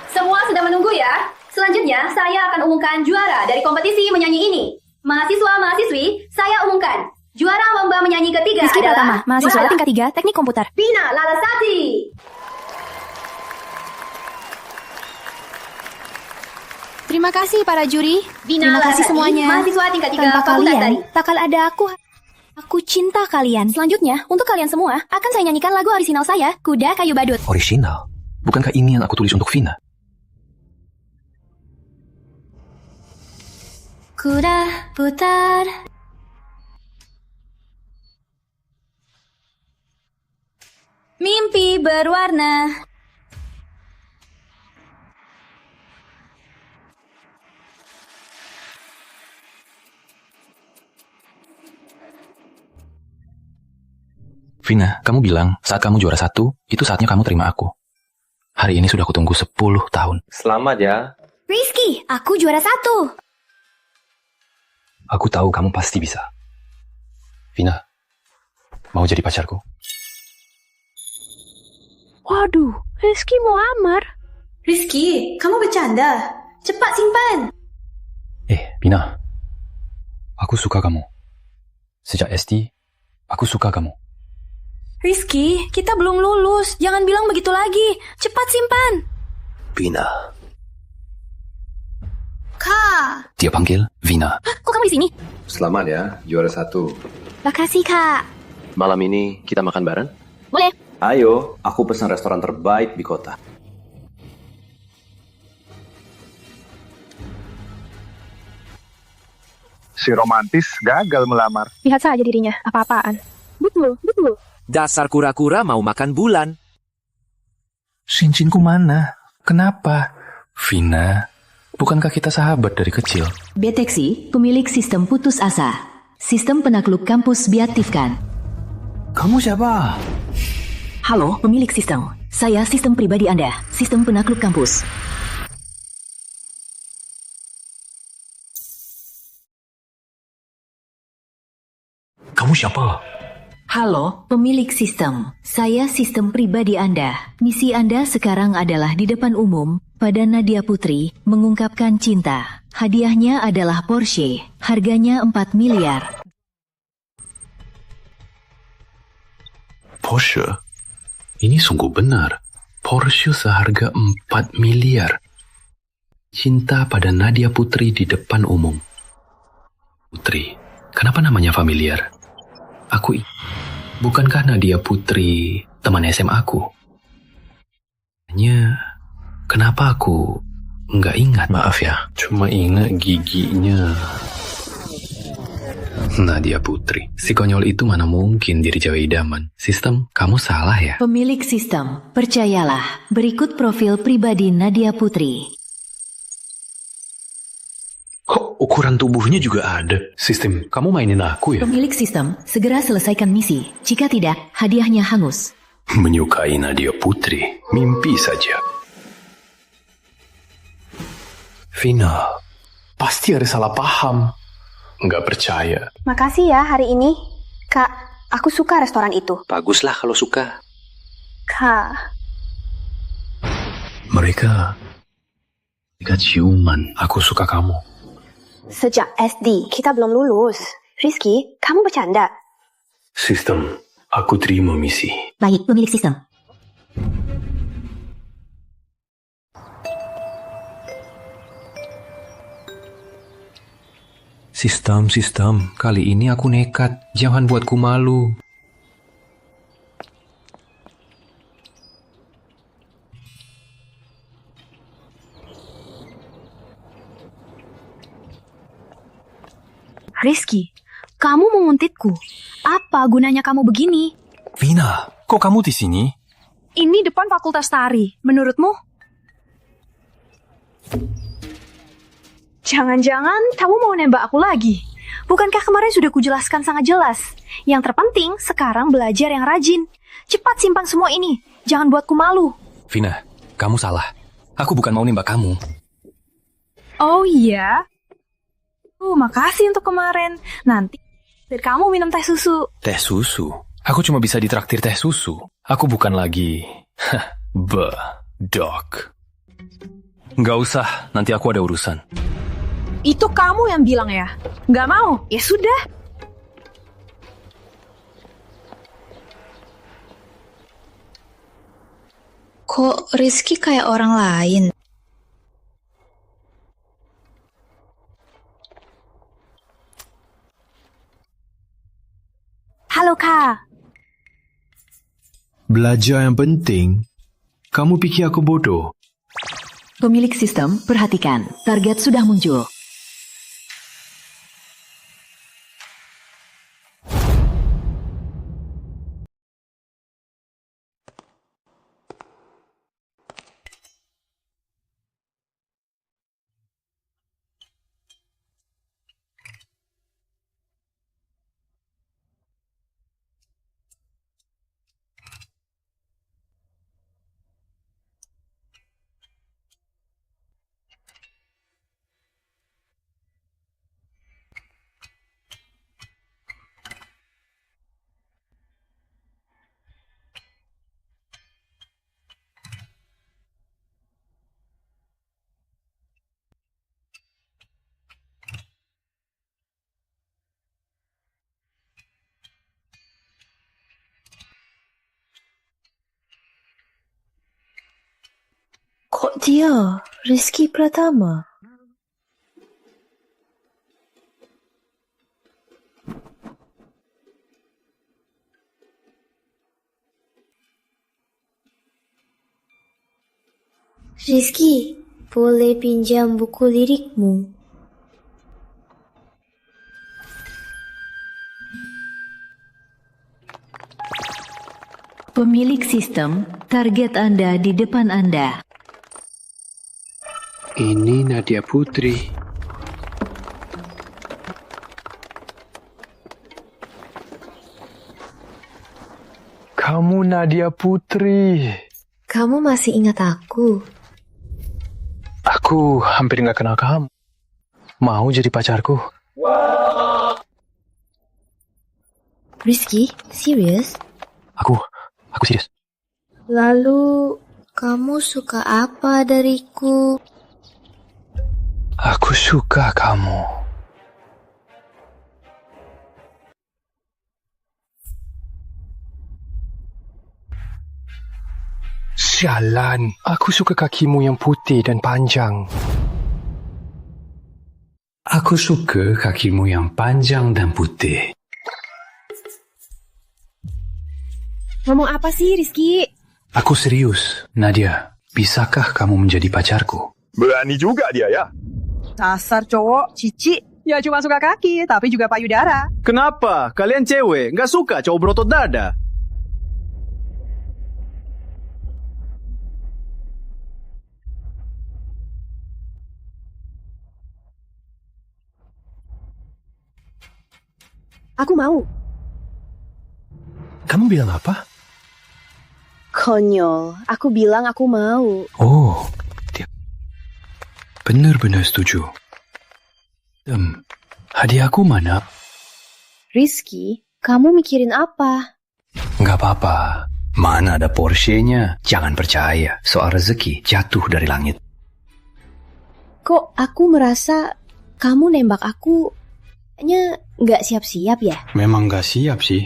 Semua sudah menunggu ya. Selanjutnya, saya akan umumkan juara dari kompetisi menyanyi ini. Mahasiswa-mahasiswi, saya umumkan. Juara lomba menyanyi ketiga Rizky adalah Pratama, mahasiswa tingkat 3 Teknik Komputer. Vina Larasati. Terima kasih para juri. Vina Terima kasih Larasati, semuanya. mahasiswa tingkat 3 Tanpa Fakultas kalian, Tari. takkan ada aku. Aku cinta kalian. Selanjutnya, untuk kalian semua, akan saya nyanyikan lagu orisinal saya, Kuda Kayu Badut. Orisinal? Bukankah ini yang aku tulis untuk Vina? Kuda putar. Mimpi berwarna. Vina, kamu bilang saat kamu juara 1, itu saatnya kamu terima aku. Hari ini sudah kutunggu 10 tahun. Selamat ya. Rizky, aku juara 1. Aku tahu kamu pasti bisa. Vina, mau jadi pacarku? Waduh, Rizky mau amar. Rizky, kamu bercanda. Cepat simpan. Vina, aku suka kamu. Sejak SD, aku suka kamu. Rizky, kita belum lulus. Jangan bilang begitu lagi. Cepat simpan. Vina. Kak. Dia panggil Vina. Hah, kok kamu di sini? Selamat ya, juara 1. Makasih, Kak. Malam ini kita makan bareng? Boleh. Ayo, aku pesan restoran terbaik di kota. Si romantis gagal melamar. Lihat saja dirinya, apa-apaan. Betul, betul. Dasar kura-kura mau makan bulan. Cincinku mana? Kenapa? Vina, bukankah kita sahabat dari kecil? Beteksi, pemilik sistem putus asa. Sistem penakluk kampus diaktifkan. Kamu siapa? Halo, pemilik sistem. Saya sistem pribadi Anda, sistem penakluk kampus. Kamu siapa? Halo, pemilik sistem. Saya sistem pribadi Anda. Misi Anda sekarang adalah di depan umum, pada Nadia Putri, mengungkapkan cinta. Hadiahnya adalah Porsche, harganya 4 miliar. Porsche? Ini sungguh benar. Porsche seharga 4 miliar. Cinta pada Nadia Putri di depan umum. Putri, kenapa namanya familiar? Bukankah Nadia Putri teman SMA aku? Hanya, kenapa aku nggak ingat? Maaf ya, cuma ingat giginya. Nadia Putri, si konyol itu mana mungkin jadi cewek idaman. Sistem, kamu salah ya? Pemilik sistem, percayalah, berikut profil pribadi Nadia Putri. Kok ukuran tubuhnya juga ada? Sistem, kamu mainin aku ya? Pemilik sistem, segera selesaikan misi. Jika tidak, hadiahnya hangus. Menyukai Nadia Putri, mimpi saja. Vina, pasti ada salah paham. Nggak percaya. Makasih ya hari ini. Kak, aku suka restoran itu. Baguslah kalau suka. Kak, Mereka ciuman. Aku suka kamu. sejak SD kita belum lulus. Rizky, kamu bercanda? Sistem, aku terima misi. Baik, pemilik sistem. Sistem, kali ini aku nekat. Jangan buatku malu. Rizky, kamu menguntitku. Apa gunanya kamu begini? Vina, kok kamu di sini? Ini depan Fakultas Tari. Menurutmu? Jangan-jangan kamu mau nembak aku lagi. Bukankah kemarin sudah kujelaskan sangat jelas? Yang terpenting sekarang belajar yang rajin. Cepat simpan semua ini. Jangan buatku malu. Vina, kamu salah. Aku bukan mau nembak kamu. Oh iya? Makasih untuk kemarin. Nanti kamu minum teh susu. Teh susu? Aku cuma bisa ditraktir teh susu. Aku bukan lagi Dok. Nggak usah, nanti aku ada urusan. Itu kamu yang bilang ya? Nggak mau? Ya sudah. Kok Rizky kayak orang lain? Halo, Kak. Belajar yang penting. Kamu pikir aku bodoh? Pemilik sistem, perhatikan, target sudah muncul. Kok dia Rizky Pratama? Rizky, boleh pinjam buku lirikmu? Pemilik sistem, target Anda di depan Anda. Ini Nadia Putri. Kamu Nadia Putri. Kamu masih ingat aku? Aku hampir nggak kenal kamu. Mau jadi pacarku? Rizky, serius? Aku serius. Lalu, kamu suka apa dariku? Aku suka kamu. Sialan, aku suka kakimu yang putih dan panjang. Aku suka kakimu yang panjang dan putih. Ngomong apa sih, Rizky? Aku serius, Nadia. Bisakah kamu menjadi pacarku? Berani juga dia ya. Dasar cowok, cici. Ya cuma suka kaki, tapi juga payudara. Kenapa? Kalian cewek nggak suka cowok berotot dada? Aku mau. Kamu bilang apa? Konyol, aku bilang aku mau. Oh, benar-benar setuju. Hadiahku mana? Rizky, kamu mikirin apa? Nggak apa-apa. Mana ada Porsche-nya? Jangan percaya. Soal rezeki jatuh dari langit. Kok aku merasa kamu nembak aku kayaknya nggak siap-siap ya? Memang nggak siap sih.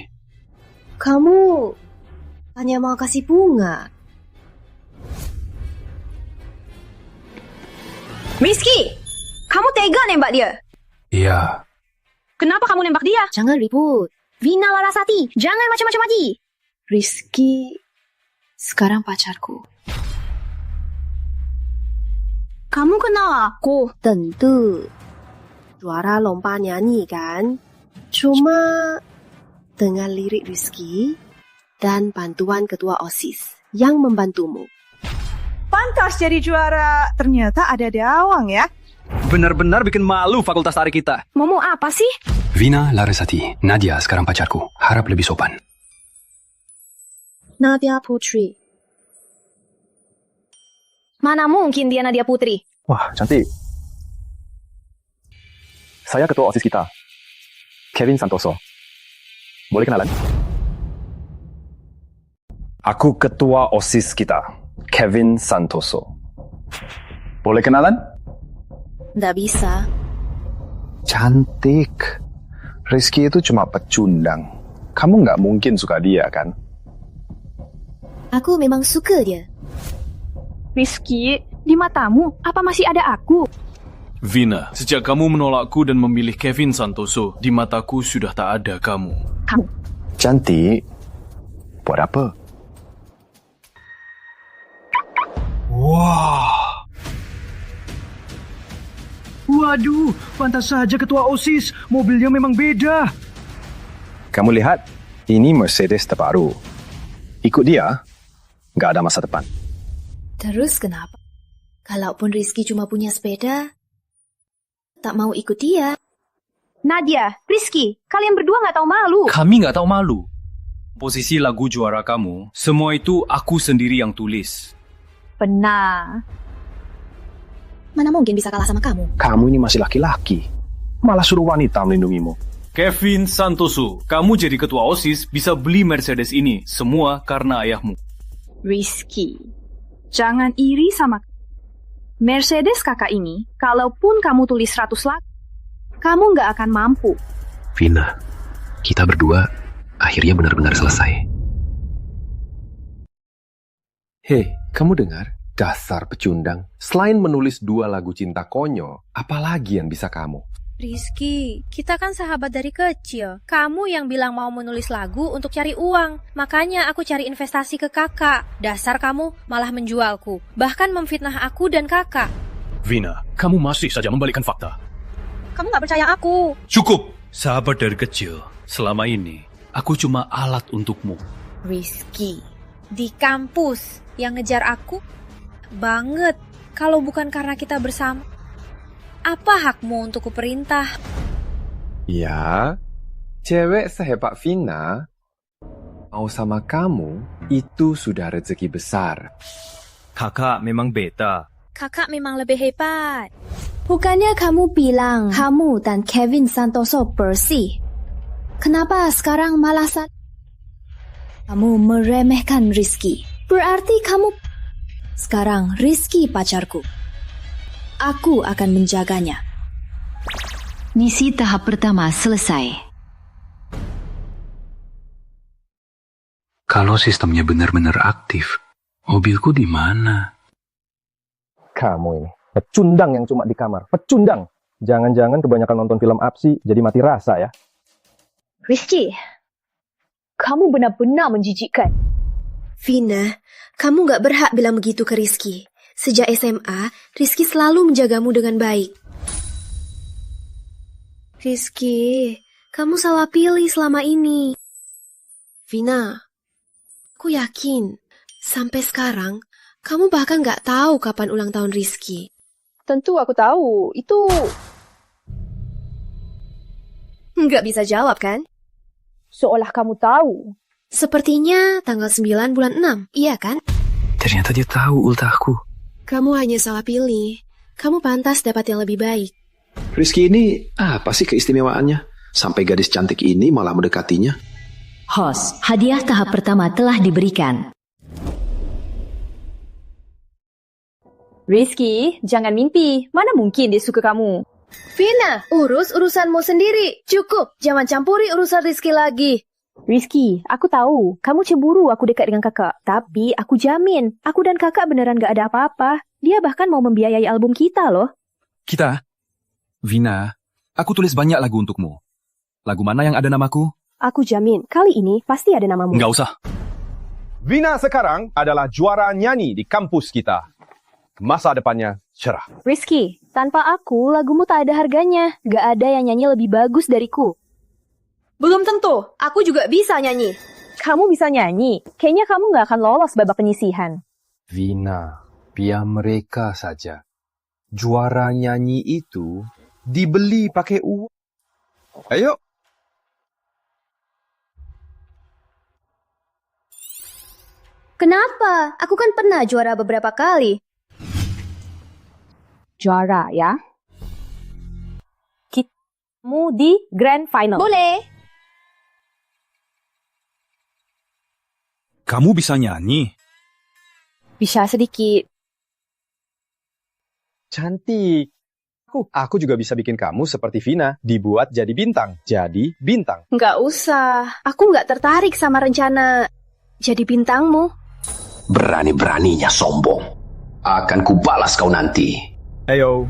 Kamu hanya mau kasih bunga. Rizky, kamu tega nembak dia? Iya. Kenapa kamu nembak dia? Jangan ribut. Vina Larasati, jangan macam-macam lagi. Rizky sekarang pacarku. Kamu kenal aku? Tentu. Suara lomba nyanyi kan? Cuma dengan lirik Rizky dan bantuan ketua OSIS yang membantumu. Pantas jadi juara. Ternyata ada Dawang ya. Benar-benar bikin malu fakultas tari kita. Mau apa sih? Vina Larasati, Nadia sekarang pacarku. Harap lebih sopan. Nadia Putri. Mana mungkin dia Nadia Putri? Wah, cantik. Saya ketua OSIS kita, Kevin Santoso. Boleh kenalan? Aku ketua OSIS kita, Kevin Santoso. Boleh kenalan? Nggak bisa. Cantik. Rizky itu cuma pecundang. Kamu nggak mungkin suka dia, kan? Aku memang suka dia. Rizky, di matamu, apa masih ada aku? Vina, sejak kamu menolakku dan memilih Kevin Santoso, di mataku sudah tak ada kamu. Cantik. Buat apa? Wah. Waduh, pantas saja ketua OSIS. Mobilnya memang beda. Kamu lihat, ini Mercedes terbaru. Ikut dia, nggak ada masa depan. Terus kenapa? Kalaupun Rizky cuma punya sepeda, tak mau ikut dia. Nadia, Rizky, kalian berdua nggak tahu malu. Kami nggak tahu malu. Posisi lagu juara kamu, semua itu aku sendiri yang tulis. Benar. Mana mungkin bisa kalah sama kamu? Kamu ini masih laki-laki. Malah suruh wanita melindungimu. Kevin Santoso, kamu jadi ketua OSIS bisa beli Mercedes ini, semua karena ayahmu. Rizky, jangan iri sama Mercedes kakak ini, kalaupun kamu tulis 100 lagu, kamu nggak akan mampu. Vina, kita berdua akhirnya benar-benar selesai. Hei, kamu dengar? Dasar pecundang. Selain menulis 2 lagu cinta konyol, apalagi yang bisa kamu? Rizky, kita kan sahabat dari kecil. Kamu yang bilang mau menulis lagu untuk cari uang. Makanya aku cari investasi ke kakak. Dasar kamu malah menjualku. Bahkan memfitnah aku dan kakak. Vina, kamu masih saja membalikkan fakta. Kamu gak percaya aku. Cukup! Sahabat dari kecil. Selama ini, aku cuma alat untukmu. Rizky, di kampus yang ngejar aku banget. Kalau bukan karena kita bersama, apa hakmu untuk kuperintah? Ya, cewek sehebat Vina mau sama kamu itu sudah rezeki besar. Kakak memang beta. Kakak memang lebih hebat. Bukannya kamu bilang kamu dan Kevin Santoso bersih? Kenapa sekarang malah kamu meremehkan Rizky? Berarti kamu sekarang Rizky pacarku. Aku akan menjaganya. Misi tahap pertama selesai. Kalau sistemnya benar-benar aktif, mobilku di mana? Kamu ini, pecundang yang cuma di kamar. Pecundang. Jangan-jangan kebanyakan nonton film aksi jadi mati rasa ya. Rizky, kamu benar-benar menjijikkan. Vina, kamu gak berhak bilang begitu ke Rizky. Sejak SMA, Rizky selalu menjagamu dengan baik. Rizky, kamu salah pilih selama ini. Vina, aku yakin, sampai sekarang, kamu bahkan gak tahu kapan ulang tahun Rizky. Tentu aku tahu, itu... Nggak bisa jawab kan? Seolah kamu tahu. Sepertinya tanggal 9 bulan 6, iya kan? Ternyata dia tahu ultahku. Kamu hanya salah pilih. Kamu pantas dapat yang lebih baik. Rizky ini apa sih keistimewaannya? Sampai gadis cantik ini malah mendekatinya. Host, hadiah tahap pertama telah diberikan. Rizky, jangan mimpi. Mana mungkin dia suka kamu? Vina, urus urusanmu sendiri. Cukup, jangan campuri urusan Rizky lagi. Rizky, aku tahu, kamu cemburu aku dekat dengan kakak. Tapi aku jamin, aku dan kakak beneran gak ada apa-apa. Dia bahkan mau membiayai album kita loh. Kita? Vina, aku tulis banyak lagu untukmu. Lagu mana yang ada namaku? Aku jamin, kali ini pasti ada namamu. Nggak usah. Vina sekarang adalah juara nyanyi di kampus kita. Masa depannya cerah. Rizky, tanpa aku, lagumu tak ada harganya. Gak ada yang nyanyi lebih bagus dariku. Belum tentu, aku juga bisa nyanyi. Kamu bisa nyanyi, kayaknya kamu gak akan lolos babak penyisihan. Vina, biar mereka saja. Juara nyanyi itu dibeli pakai uang. Ayo. Kenapa? Aku kan pernah juara beberapa kali. Juara ya? Kamu di Grand Final. Boleh. Kamu bisa nyanyi? Bisa sedikit. Cantik. Aku juga bisa bikin kamu seperti Vina, dibuat jadi bintang. Jadi bintang. Nggak usah. Aku nggak tertarik sama rencana jadi bintangmu. Berani-beraninya sombong. Akan kubalas kau nanti. Ayo.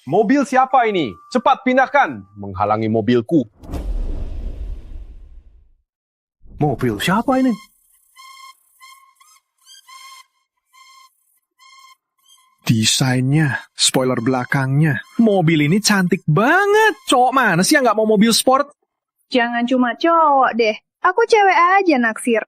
Mobil siapa ini? Cepat pindahkan. Menghalangi mobilku. Mobil siapa ini? Desainnya, spoiler belakangnya. Mobil ini cantik banget. Cowok mana sih yang nggak mau mobil sport? Jangan cuma cowok deh. Aku cewek aja naksir.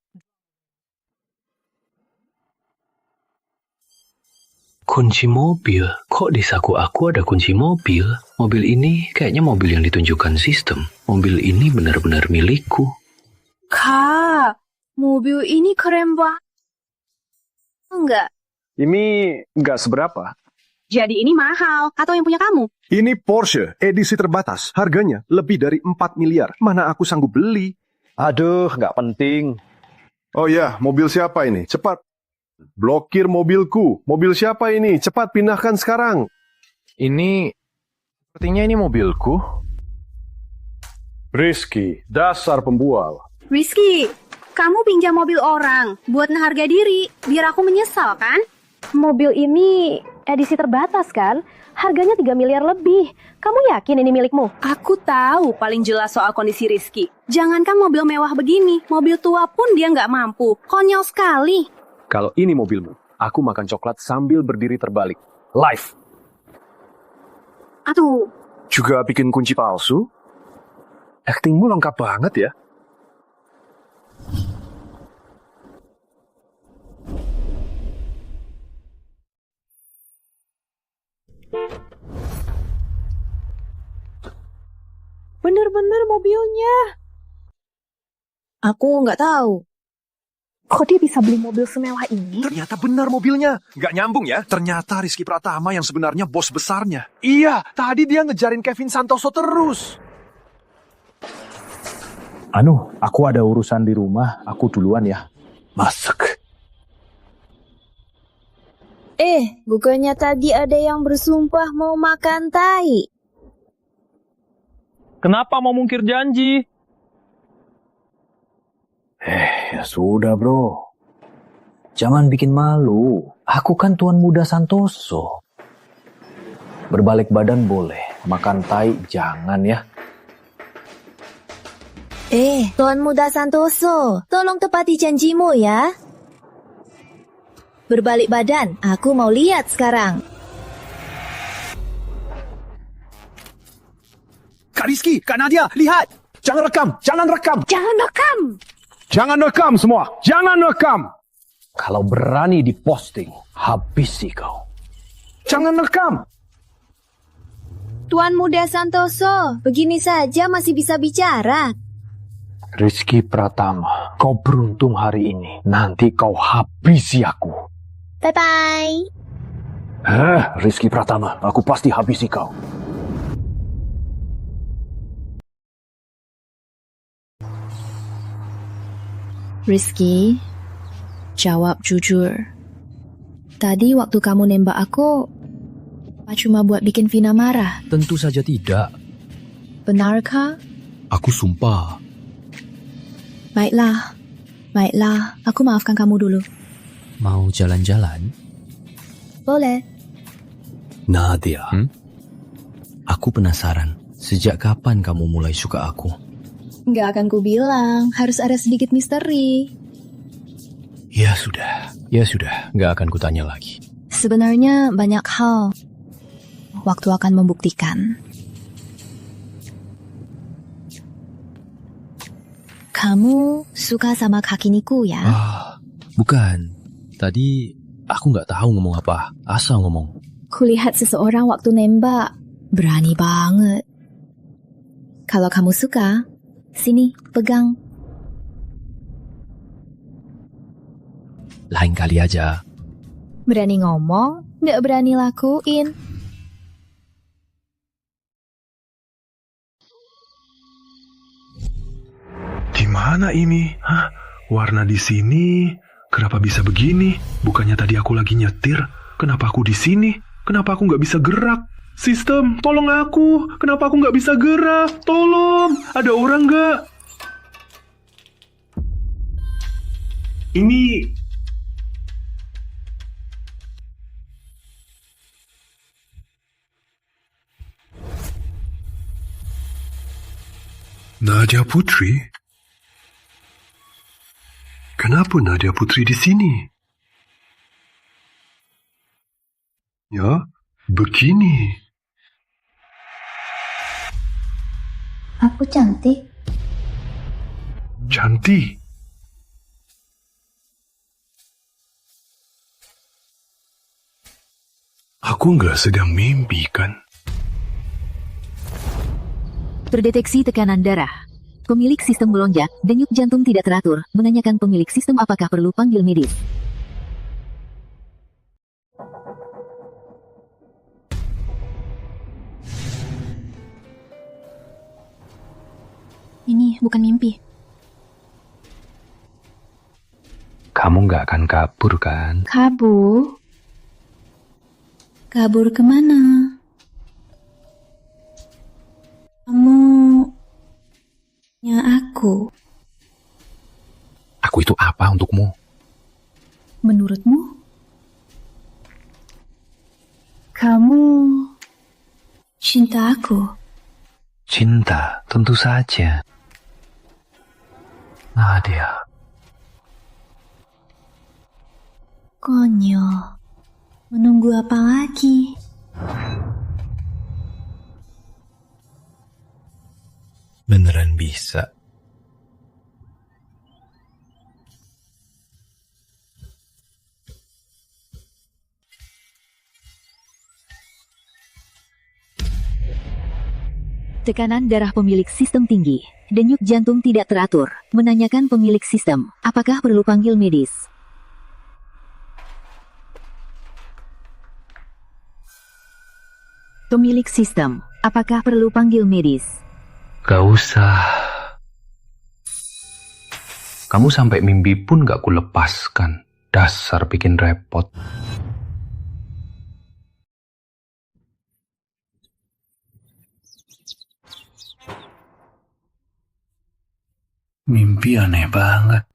Kunci mobil? Kok di saku aku ada kunci mobil? Mobil ini kayaknya mobil yang ditunjukkan sistem. Mobil ini benar-benar milikku. Kak, mobil ini keren banget. Enggak. Ini nggak seberapa. Jadi ini mahal, atau yang punya kamu? Ini Porsche, edisi terbatas. Harganya lebih dari 4 miliar. Mana aku sanggup beli? Aduh, nggak penting. Oh ya, mobil siapa ini? Cepat. Blokir mobilku. Mobil siapa ini? Cepat pindahkan sekarang. Sepertinya ini mobilku. Rizky, dasar pembual. Rizky, kamu pinjam mobil orang buat ngeharga diri, biar aku menyesal kan? Mobil ini edisi terbatas kan? Harganya 3 miliar lebih. Kamu yakin ini milikmu? Aku tahu paling jelas soal kondisi Rizky. Jangankan mobil mewah begini, mobil tua pun dia nggak mampu. Konyol sekali. Kalau ini mobilmu, aku makan coklat sambil berdiri terbalik. Live. Aduh. Juga bikin kunci palsu? Aktingmu lengkap banget ya. Bener-bener mobilnya. Aku nggak tahu. Kok dia bisa beli mobil semewah ini? Ternyata benar mobilnya. Nggak nyambung ya. Ternyata Rizky Pratama yang sebenarnya bos besarnya. Iya, tadi dia ngejarin Kevin Santoso terus. Aku ada urusan di rumah. Aku duluan ya. Masak. Bukannya tadi ada yang bersumpah mau makan tai? Kenapa mau mungkir janji? Ya sudah bro. Jangan bikin malu. Aku kan tuan muda Santoso. Berbalik badan boleh. Makan tai jangan ya. Tuan muda Santoso, tolong tepati janjimu ya. Berbalik badan, aku mau lihat sekarang. Kak Rizky, Kak Nadia, lihat. Jangan rekam, jangan rekam. Jangan rekam. Jangan rekam semua, jangan rekam. Kalau berani diposting, habisi kau. Jangan rekam. Tuan muda Santoso, begini saja masih bisa bicara. Rizky Pratama, kau beruntung hari ini. Nanti kau habisi aku. Bye-bye. Rizky Pratama, aku pasti habisi kau. Rizky, jawab jujur. Tadi waktu kamu nembak aku, apa cuma buat bikin Vina marah? Tentu saja tidak. Benarkah? Aku sumpah. Baiklah, aku maafkan kamu dulu. Mau jalan-jalan? Boleh. Nadia, aku penasaran. Sejak kapan kamu mulai suka aku? Nggak akan ku bilang, harus ada sedikit misteri. Ya sudah, nggak akan kutanya lagi. Sebenarnya banyak hal. Waktu akan membuktikan. Kamu suka sama Kakiniku ya? Bukan. Tadi aku nggak tahu ngomong apa. Asal ngomong. Kulihat seseorang waktu nembak. Berani banget. Kalau kamu suka, sini, pegang. Lain kali aja. Berani ngomong, nggak berani lakuin. Di mana ini? Warna di sini, kenapa bisa begini? Bukannya tadi aku lagi nyetir? Kenapa aku di sini? Kenapa aku nggak bisa gerak? Sistem, tolong aku. Kenapa aku nggak bisa gerak? Tolong, ada orang nggak? Ini... Nadia Putri? Kenapa Nadia Putri di sini? Ya, begini. Aku cantik. Cantik? Aku nggak sedang mimpi, kan? Terdeteksi tekanan darah. Pemilik sistem melonjak, denyut jantung tidak teratur, menanyakan pemilik sistem apakah perlu panggil medis. Ini bukan mimpi. Kamu nggak akan kabur, kan? Kabur? Kabur kemana? Kamu aku. Aku itu apa untukmu? Menurutmu? Kamu cinta aku? Cinta, tentu saja. Nadia. Konyol. Menunggu apa lagi? Beneran bisa. Tekanan darah pemilik sistem tinggi, denyut jantung tidak teratur, menanyakan pemilik sistem, apakah perlu panggil medis. Pemilik sistem, apakah perlu panggil medis? Gak usah. Kamu sampai mimpi pun gak kulepaskan. Dasar bikin repot. Mimpi aneh banget.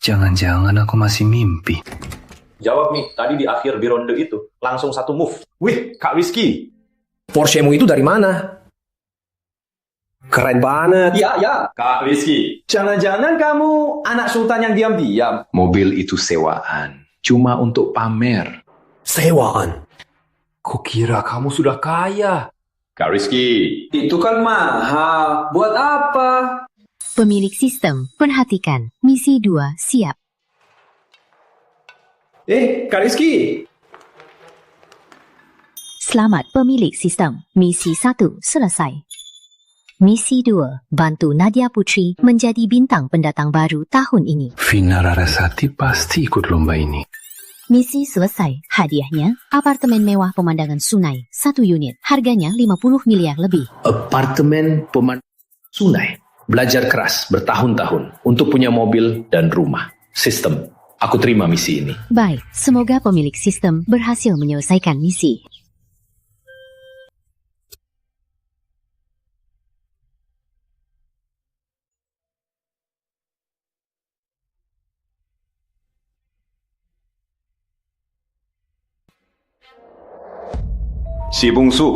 Jangan-jangan aku masih mimpi. Jawab nih, tadi di akhir bironde itu, langsung satu move. Wih, Kak Rizky. Porsche-mu itu dari mana? Keren banget. Ya. Kak Rizky. Jangan-jangan kamu anak sultan yang diam-diam. Mobil itu sewaan. Cuma untuk pamer. Sewaan? Kukira kamu sudah kaya. Kak Rizky. Itu kan mahal. Buat apa? Pemilik sistem, perhatikan, misi 2 siap. Kak Rizky. Selamat pemilik sistem, misi 1 selesai. Misi 2, bantu Nadia Putri menjadi bintang pendatang baru tahun ini. Vina Rarasati pasti ikut lomba ini. Misi selesai, hadiahnya apartemen mewah pemandangan sungai, 1 unit, harganya 50 miliar lebih. Apartemen pemandangan sungai. Belajar keras bertahun-tahun untuk punya mobil dan rumah. Sistem, aku terima misi ini. Baik, semoga pemilik sistem berhasil menyelesaikan misi. Si bungsu,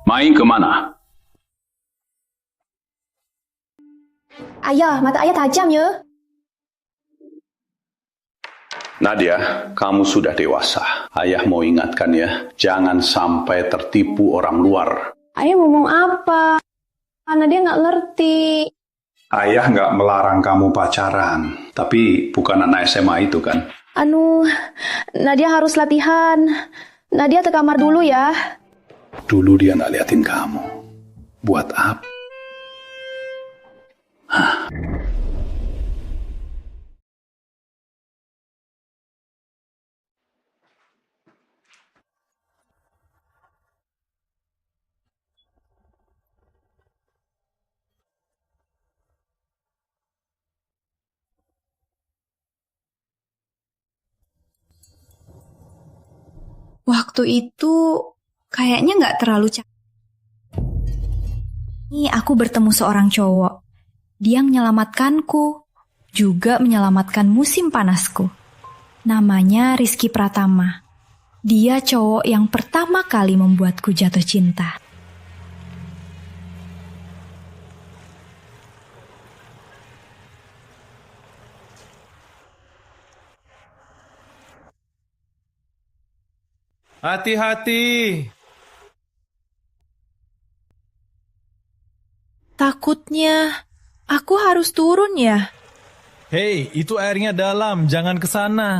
main kemana? Ayah, mata ayah tajam ya. Nadia, kamu sudah dewasa. Ayah mau ingatkan ya, jangan sampai tertipu orang luar. Ayah ngomong apa? Karena dia nggak ngerti. Ayah nggak melarang kamu pacaran, tapi bukan anak SMA itu kan? Nadia harus latihan. Nadia ke kamar dulu ya. Dulu dia nggak liatin kamu. Buat apa? Waktu itu kayaknya nggak terlalu capek. Ini aku bertemu seorang cowok. Dia menyelamatkanku, juga menyelamatkan musim panasku. Namanya Rizky Pratama. Dia cowok yang pertama kali membuatku jatuh cinta. Hati-hati. Takutnya aku harus turun ya. Hei, itu airnya dalam, jangan ke sana.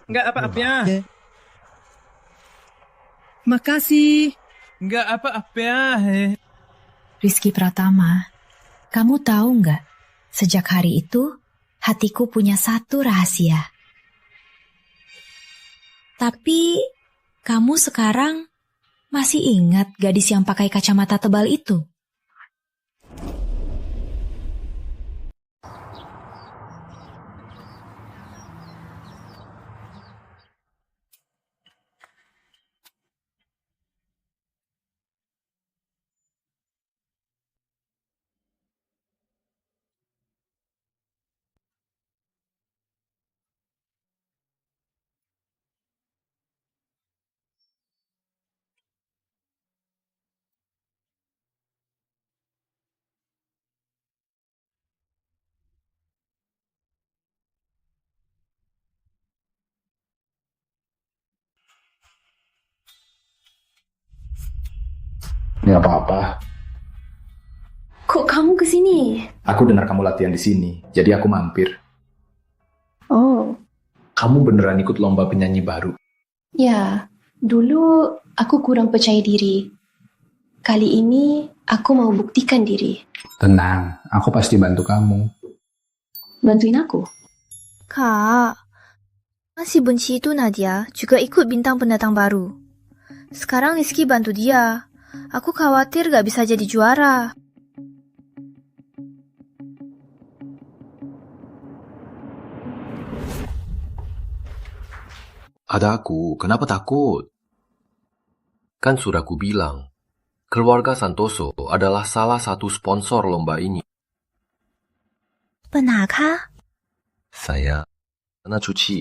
Enggak apa-apa. Makasih. Enggak apa-apa. Rizky Pratama, kamu tahu nggak? Sejak hari itu, hatiku punya satu rahasia. Tapi, kamu sekarang masih ingat gadis yang pakai kacamata tebal itu? Nggak apa-apa. Kok kamu kesini? Aku dengar kamu latihan di sini, jadi aku mampir. Oh, Kamu beneran ikut lomba penyanyi baru? ya. Dulu aku kurang percaya diri. Kali ini aku mau buktikan diri. Tenang, aku pasti bantu kamu. Bantuin aku. Kak, masih benci itu Nadia juga ikut bintang pendatang baru. Sekarang Rizky bantu dia. Aku khawatir gak bisa jadi juara. Ada aku, kenapa takut? Kan sudah ku bilang, keluarga Santoso adalah salah satu sponsor lomba ini. Benar kah? Saya pernah cuci.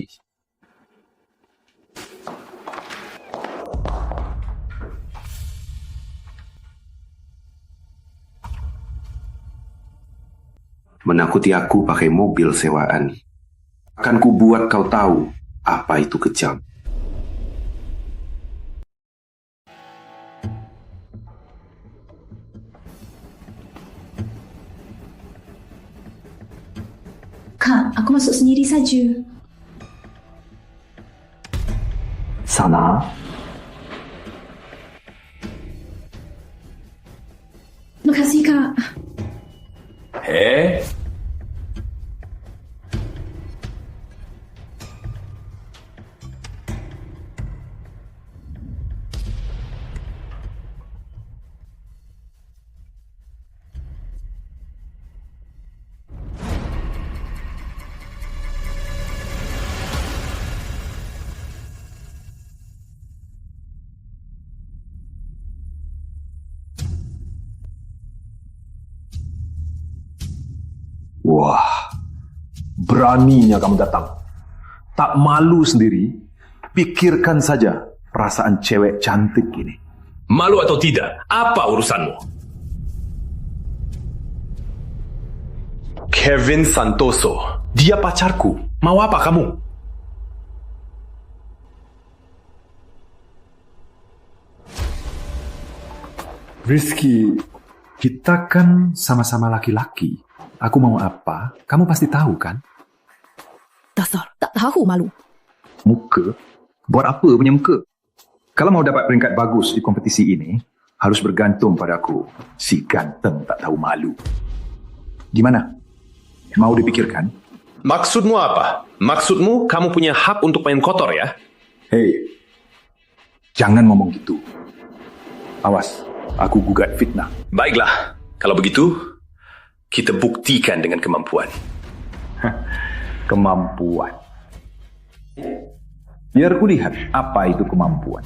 Menakuti aku pakai mobil sewaan. Akan ku buat kau tahu apa itu kejam. Kak, aku masuk sendiri saja. Sana. Makasih, Kak. Wah, beraninya kamu datang. Tak malu sendiri? Pikirkan saja perasaan cewek cantik ini. Malu atau tidak, apa urusanmu? Kevin Santoso, dia pacarku. Mau apa kamu? Rizky, kita kan sama-sama laki-laki. Aku mau apa, kamu pasti tahu kan? Dasar, tak tahu malu. Muka? Buat apa punya muka? Kalau mau dapat peringkat bagus di kompetisi ini, harus bergantung padaku. Si ganteng tak tahu malu. Gimana? Mau dipikirkan? Maksudmu apa? Maksudmu kamu punya hak untuk main kotor ya? Hei, jangan ngomong gitu. Awas, aku gugat fitnah. Baiklah, kalau begitu, kita buktikan dengan kemampuan. Kemampuan. Biar ku lihat apa itu kemampuan.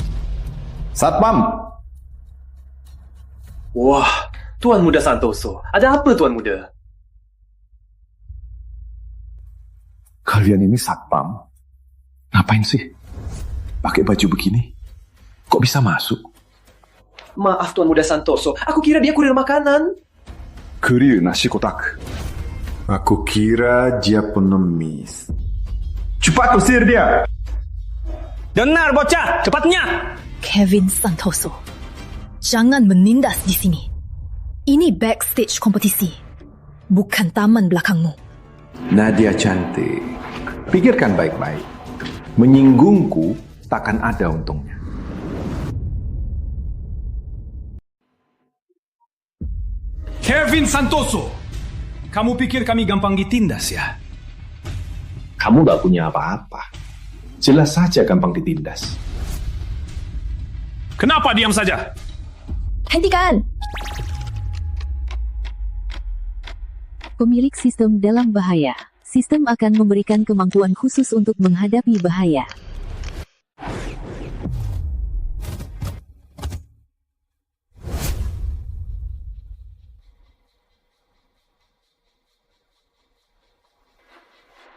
Satpam! Wah, Tuan Muda Santoso. Ada apa Tuan Muda? Kalian ini satpam? Ngapain sih? Pakai baju begini? Kok bisa masuk? Maaf Tuan Muda Santoso, aku kira dia kurir makanan. Kurir nasi kotak. Aku kira dia pengemis. Cepat usir dia! Dengar bocah, cepatnya! Kevin Santoso, jangan menindas di sini. Ini backstage kompetisi, bukan taman belakangmu. Nadia cantik. Pikirkan baik-baik. Menyinggungku takkan ada untungnya. Kevin Santoso, kamu pikir kami gampang ditindas ya? Kamu gak punya apa-apa. Jelas saja gampang ditindas. Kenapa diam saja? Hentikan! Pemilik sistem dalam bahaya. Sistem akan memberikan kemampuan khusus untuk menghadapi bahaya.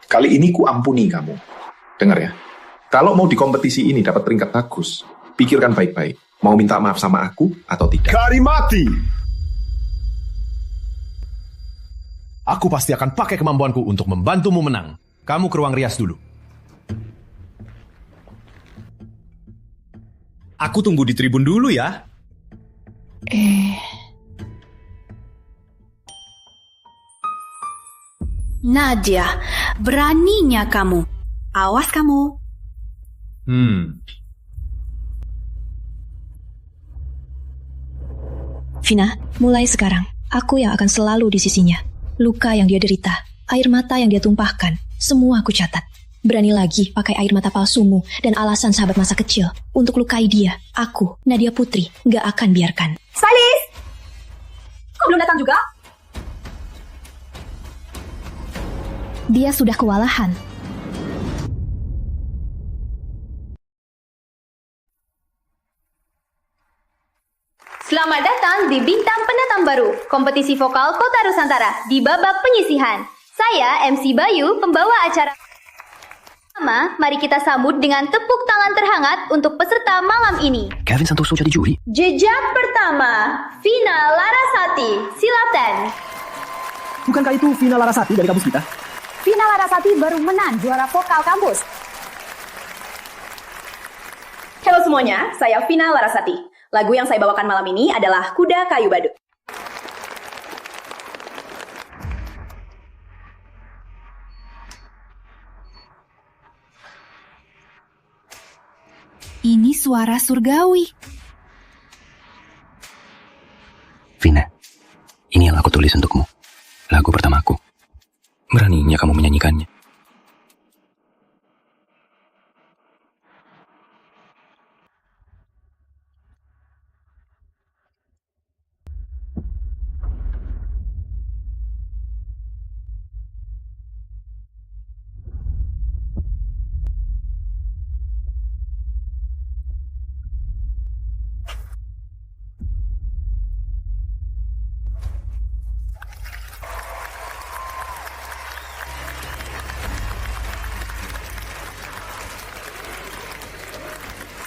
Kali ini ku ampuni kamu. Dengar ya. Kalau mau di kompetisi ini dapat peringkat bagus, pikirkan baik-baik. Mau minta maaf sama aku atau tidak? Karimati! Aku pasti akan pakai kemampuanku untuk membantumu menang. Kamu ke ruang rias dulu. Aku tunggu di tribun dulu ya. Nadia, beraninya kamu. Awas kamu. Vina, mulai sekarang, aku yang akan selalu di sisinya. Luka yang dia derita, air mata yang dia tumpahkan, semua aku catat. Berani lagi pakai air mata palsumu dan alasan sahabat masa kecil untuk lukai dia. Aku, Nadia Putri, gak akan biarkan. Stylist! Kok belum datang juga? Dia sudah kewalahan. Selamat datang di Bintang Pendatang Baru, kompetisi vokal Kota Nusantara di babak penyisihan. Saya MC Bayu, pembawa acara. Pertama, mari kita sambut dengan tepuk tangan terhangat untuk peserta malam ini. Kevin Santoso jadi juri. Jejak pertama, Vina Larasati. Silakan. Bukankah itu Vina Larasati dari kampus kita? Vina Larasati baru menang juara vokal kampus. Halo semuanya, saya Vina Larasati. Lagu yang saya bawakan malam ini adalah Kuda Kayu Badut. Ini suara surgawi. Vina, ini yang aku tulis untukmu. Lagu pertamaku. Beraninya kamu menyanyikannya.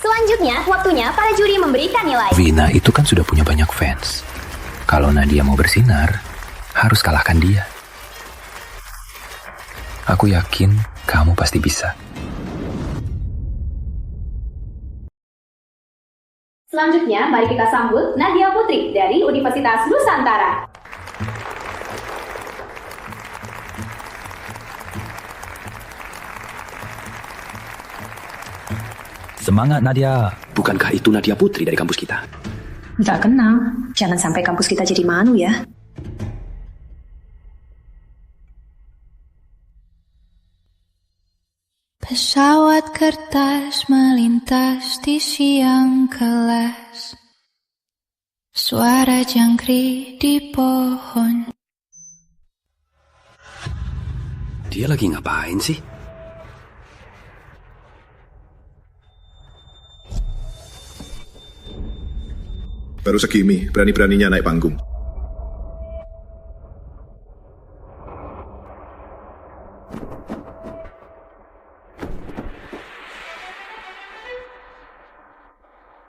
Selanjutnya, waktunya para juri memberikan nilai. Vina itu kan sudah punya banyak fans. Kalau Nadia mau bersinar, harus kalahkan dia. Aku yakin kamu pasti bisa. Selanjutnya, mari kita sambut Nadia Putri dari Universitas Nusantara. Semangat Nadia. Bukankah itu Nadia Putri dari kampus kita? Nggak kenal. Jangan sampai kampus kita jadi malu ya. Pesawat kertas melintas di siang kelas. Suara jangkrik di pohon. Dia lagi ngapain sih? Baru segini, berani-beraninya naik panggung.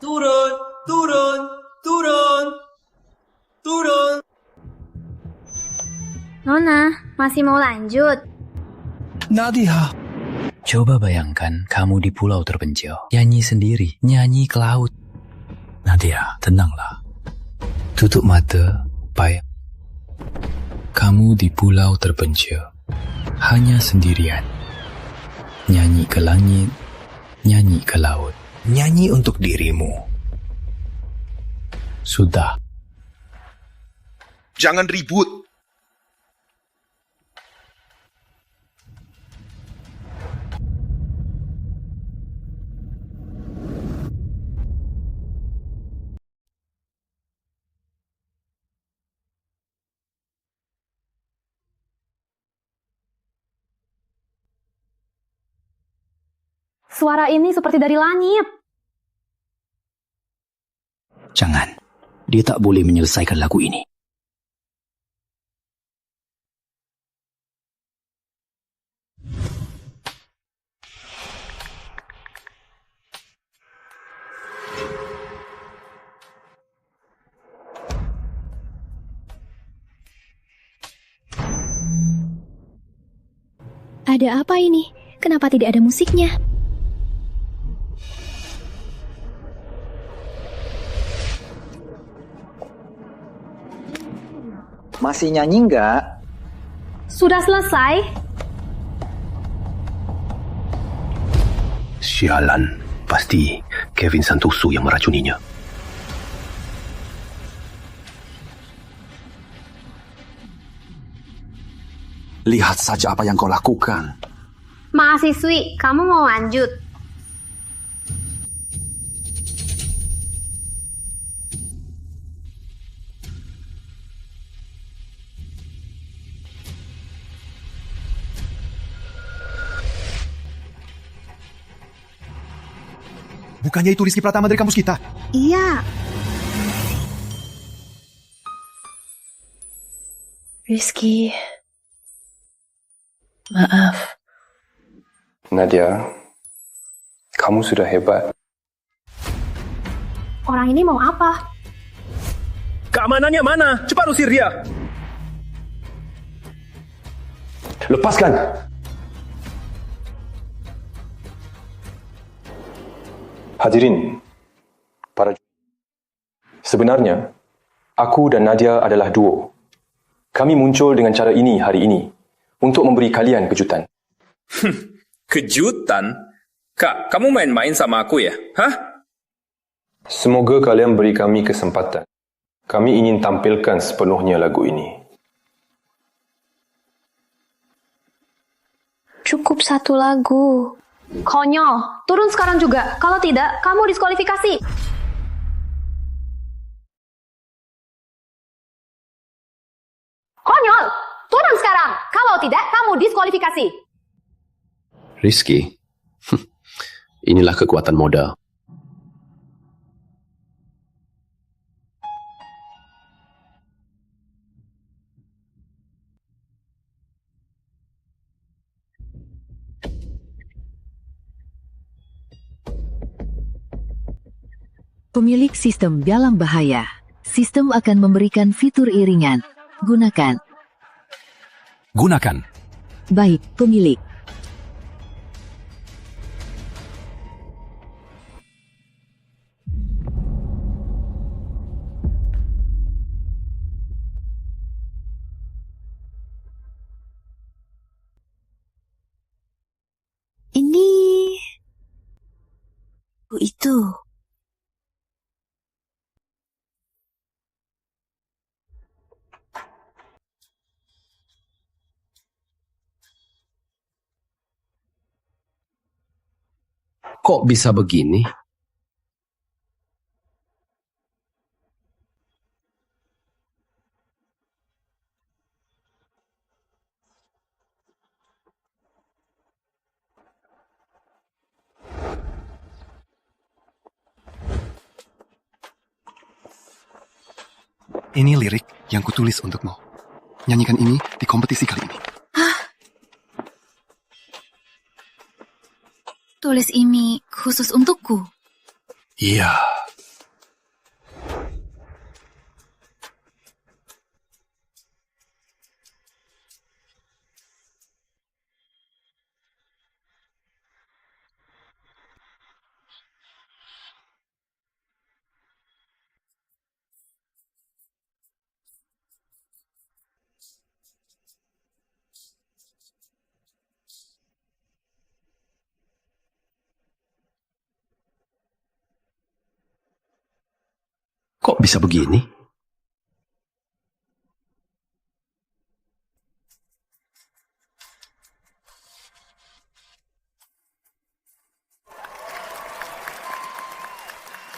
Turun, turun, turun, turun. Nona, masih mau lanjut? Nadia. Coba bayangkan kamu di pulau terpencil, nyanyi sendiri, nyanyi ke laut. Nadia, tenanglah. Tutup mata, payah. Kamu di pulau terpencil, hanya sendirian. Nyanyi ke langit, nyanyi ke laut. Nyanyi untuk dirimu. Sudah. Jangan ribut. Suara ini seperti dari langit. Jangan. Dia tak boleh menyelesaikan lagu ini. Ada apa ini? Kenapa tidak ada musiknya? Masih nyanyi nggak? Sudah selesai? Sialan, pasti Kevin Santoso yang meracuninya. Lihat saja apa yang kau lakukan. Mahasiswi, kamu mau lanjut? Bukannya itu Rizky Pratama dari kampus kita? Iya. Rizky, maaf. Nadia, kamu sudah hebat. Orang ini mau apa? Keamanannya mana? Cepat usir dia. Lepaskan. Hadirin, sebenarnya, aku dan Nadia adalah duo. Kami muncul dengan cara ini hari ini untuk memberi kalian kejutan. Kejutan? Kak, kamu main-main sama aku ya? Hah? Semoga kalian beri kami kesempatan. Kami ingin tampilkan sepenuhnya lagu ini. Cukup satu lagu. Konyol, turun sekarang juga. Kalau tidak, kamu diskualifikasi. Konyol, turun sekarang. Kalau tidak, kamu diskualifikasi. Rizky, inilah kekuatan modal. Pemilik sistem dalam bahaya. Sistem akan memberikan fitur iringan. Gunakan. Gunakan. Baik, pemilik. Ini... itu. Kok bisa begini? Ini lirik yang kutulis untukmu. Nyanyikan ini di kompetisi kali ini. Tulis ini khusus untukku? Iya. Kok bisa begini?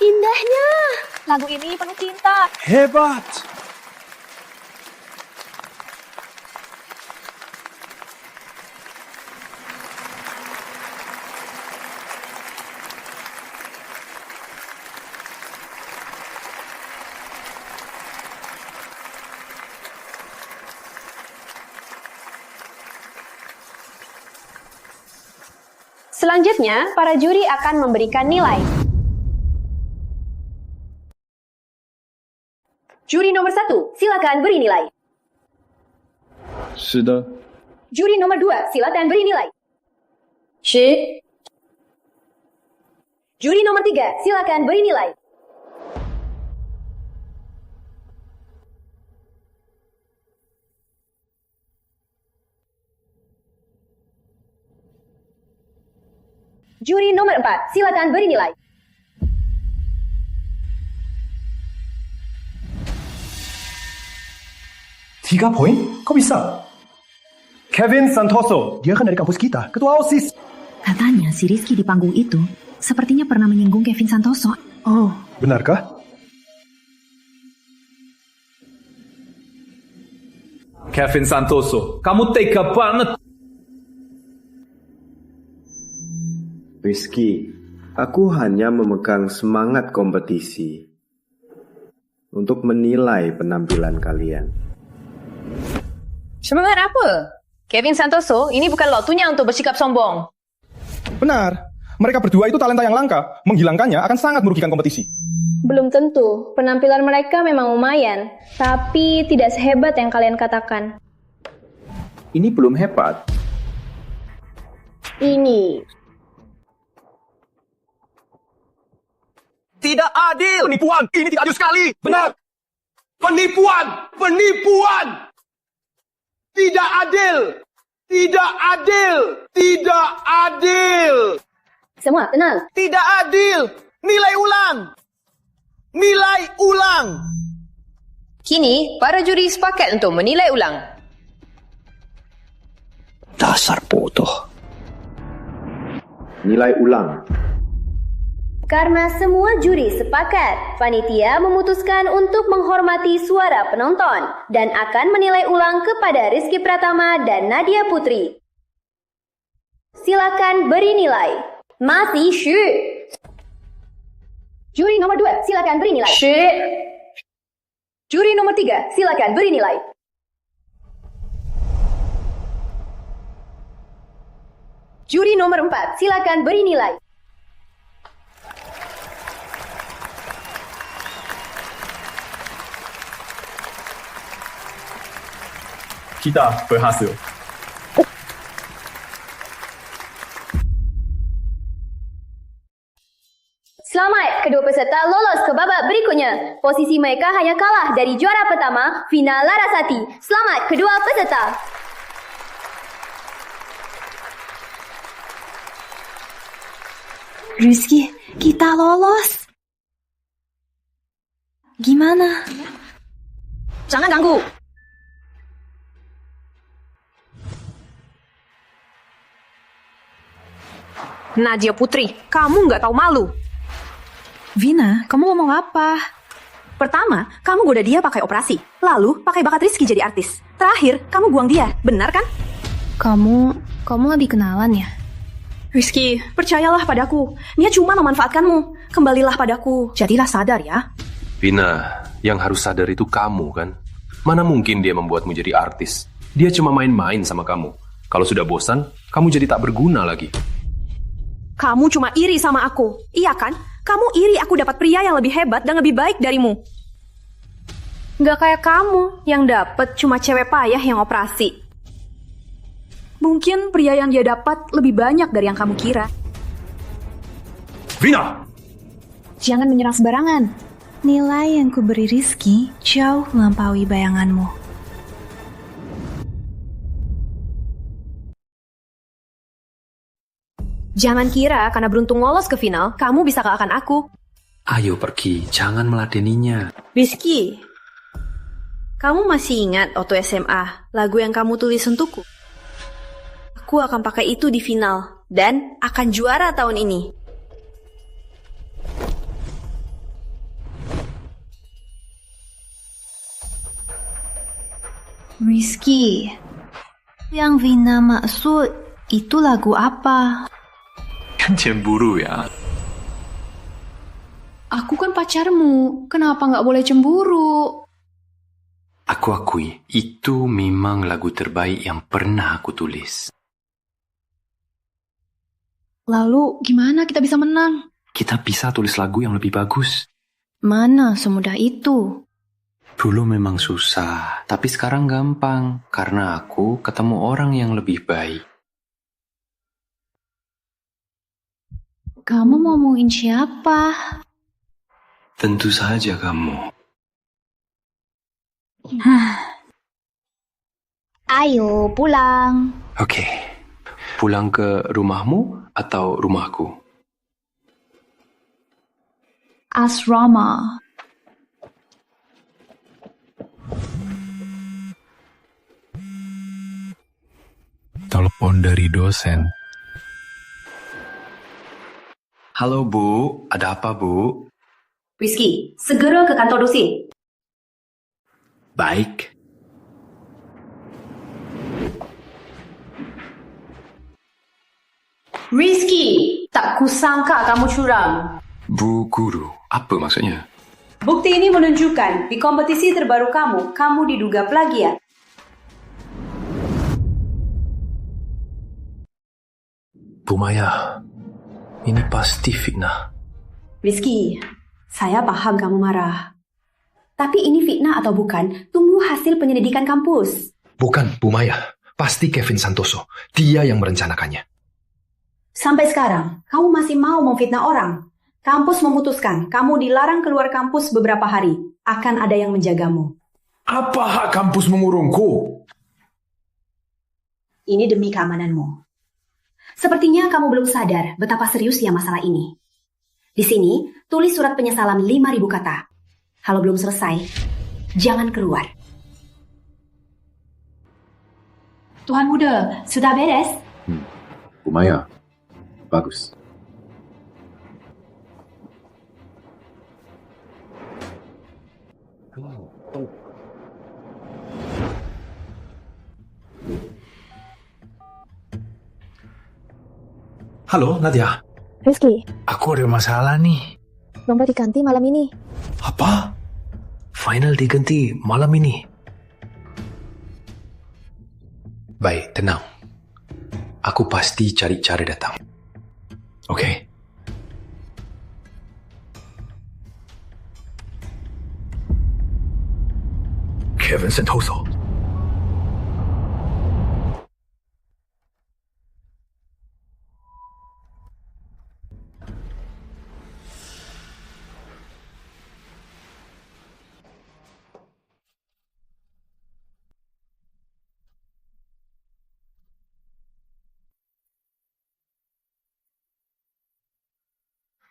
Indahnya. Lagu ini penuh cinta. Hebat. Selanjutnya, para juri akan memberikan nilai. Juri nomor 1, silakan beri nilai. 是的。 Juri nomor 2, silakan beri nilai. 10. Juri nomor 3, silakan beri nilai. 'Juri nomor 4, silakan beri nilai. 3 poin? Kok bisa? Kevin Santoso, dia kan dari kampus kita, ketua OSIS. Katanya si Rizky di panggung itu sepertinya pernah menyinggung Kevin Santoso. Oh, benarkah? Kevin Santoso, kamu tega banget. Rizky, aku hanya memegang semangat kompetisi untuk menilai penampilan kalian. Semangat apa? Kevin Santoso, ini bukan waktunya untuk bersikap sombong. Benar. Mereka berdua itu talenta yang langka. Menghilangkannya akan sangat merugikan kompetisi. Belum tentu. Penampilan mereka memang lumayan, tapi tidak sehebat yang kalian katakan. Ini belum hebat. Ini. Tidak adil. Penipuan. Ini tidak adil sekali. Benar. Penipuan. Penipuan. Tidak adil. Tidak adil. Tidak adil. Semua tenang. Tidak adil. Nilai ulang. Nilai ulang. Kini, para juri sepakat untuk menilai ulang. Dasar bodoh. Nilai ulang. Karena semua juri sepakat, panitia memutuskan untuk menghormati suara penonton dan akan menilai ulang kepada Rizky Pratama dan Nadia Putri. Silakan beri nilai. Masih syuk. Juri nomor 2, silakan beri nilai. Syuk. Juri nomor 3, silakan beri nilai. Juri nomor 4, silakan beri nilai. Kita berhasil. Selamat, kedua peserta lolos ke babak berikutnya. Posisi mereka hanya kalah dari juara pertama, Vina Larasati. Selamat kedua peserta. Rizky, kita lolos. Gimana? Jangan ganggu. Nadia Putri, kamu nggak tahu malu. Vina, kamu ngomong apa? Pertama, kamu goda dia pakai operasi. Lalu, pakai bakat Rizky jadi artis. Terakhir, kamu buang dia. Benar kan? Kamu lebih kenalan ya? Rizky, percayalah padaku. Dia cuma memanfaatkanmu. Kembalilah padaku. Jadilah sadar ya. Vina, yang harus sadar itu kamu kan? Mana mungkin dia membuatmu jadi artis? Dia cuma main-main sama kamu. Kalau sudah bosan, kamu jadi tak berguna lagi. Kamu cuma iri sama aku. Iya kan? Kamu iri aku dapat pria yang lebih hebat dan lebih baik darimu. Nggak kayak kamu yang dapet cuma cewek payah yang operasi. Mungkin pria yang dia dapat lebih banyak dari yang kamu kira. Vina! Jangan menyerang sembarangan. Nilai yang kuberi Rizky jauh melampaui bayanganmu. Jangan kira karena beruntung lolos ke final, kamu bisa kalahkan aku. Ayo pergi, jangan meladeninya. Rizky, kamu masih ingat waktu SMA, lagu yang kamu tulis untukku? Aku akan pakai itu di final, dan akan juara tahun ini. Rizky, yang Vina maksud itu lagu apa? Kan cemburu ya. Aku kan pacarmu, kenapa nggak boleh cemburu? Aku akui, itu memang lagu terbaik yang pernah aku tulis. Lalu gimana kita bisa menang? Kita bisa tulis lagu yang lebih bagus. Mana semudah itu? Dulu memang susah, tapi sekarang gampang. Karena aku ketemu orang yang lebih baik. Kamu mau ngomongin siapa? Tentu saja kamu. Ayo pulang. Oke, pulang ke rumahmu atau rumahku? Asrama. Telepon dari dosen. Halo Bu, ada apa Bu? Rizky, segera ke kantor dosen. Baik. Rizky, tak kusangka kamu curang. Bu Guru, apa maksudnya? Bukti ini menunjukkan di kompetisi terbaru kamu diduga plagiat. Bu Maya, ini pasti fitnah. Rizky, saya paham kamu marah. Tapi ini fitnah atau bukan, tunggu hasil penyelidikan kampus. Bukan, Bu Maya. Pasti Kevin Santoso. Dia yang merencanakannya. Sampai sekarang, kamu masih mau memfitnah orang. Kampus memutuskan kamu dilarang keluar kampus beberapa hari. Akan ada yang menjagamu. Apa hak kampus mengurungku? Ini demi keamananmu. Sepertinya kamu belum sadar betapa seriusnya masalah ini. Di sini, tulis surat penyesalan 5.000 kata. Kalau belum selesai, jangan keluar. Tuan Muda, sudah beres? Bu Maya, bagus. Halo, Nadia. Rizky, Aku ada masalah nih. lomba diganti malam ini. Apa? Final diganti malam ini. Baik, tenang. Aku pasti cari cara datang. Oke. Kevin Santoso.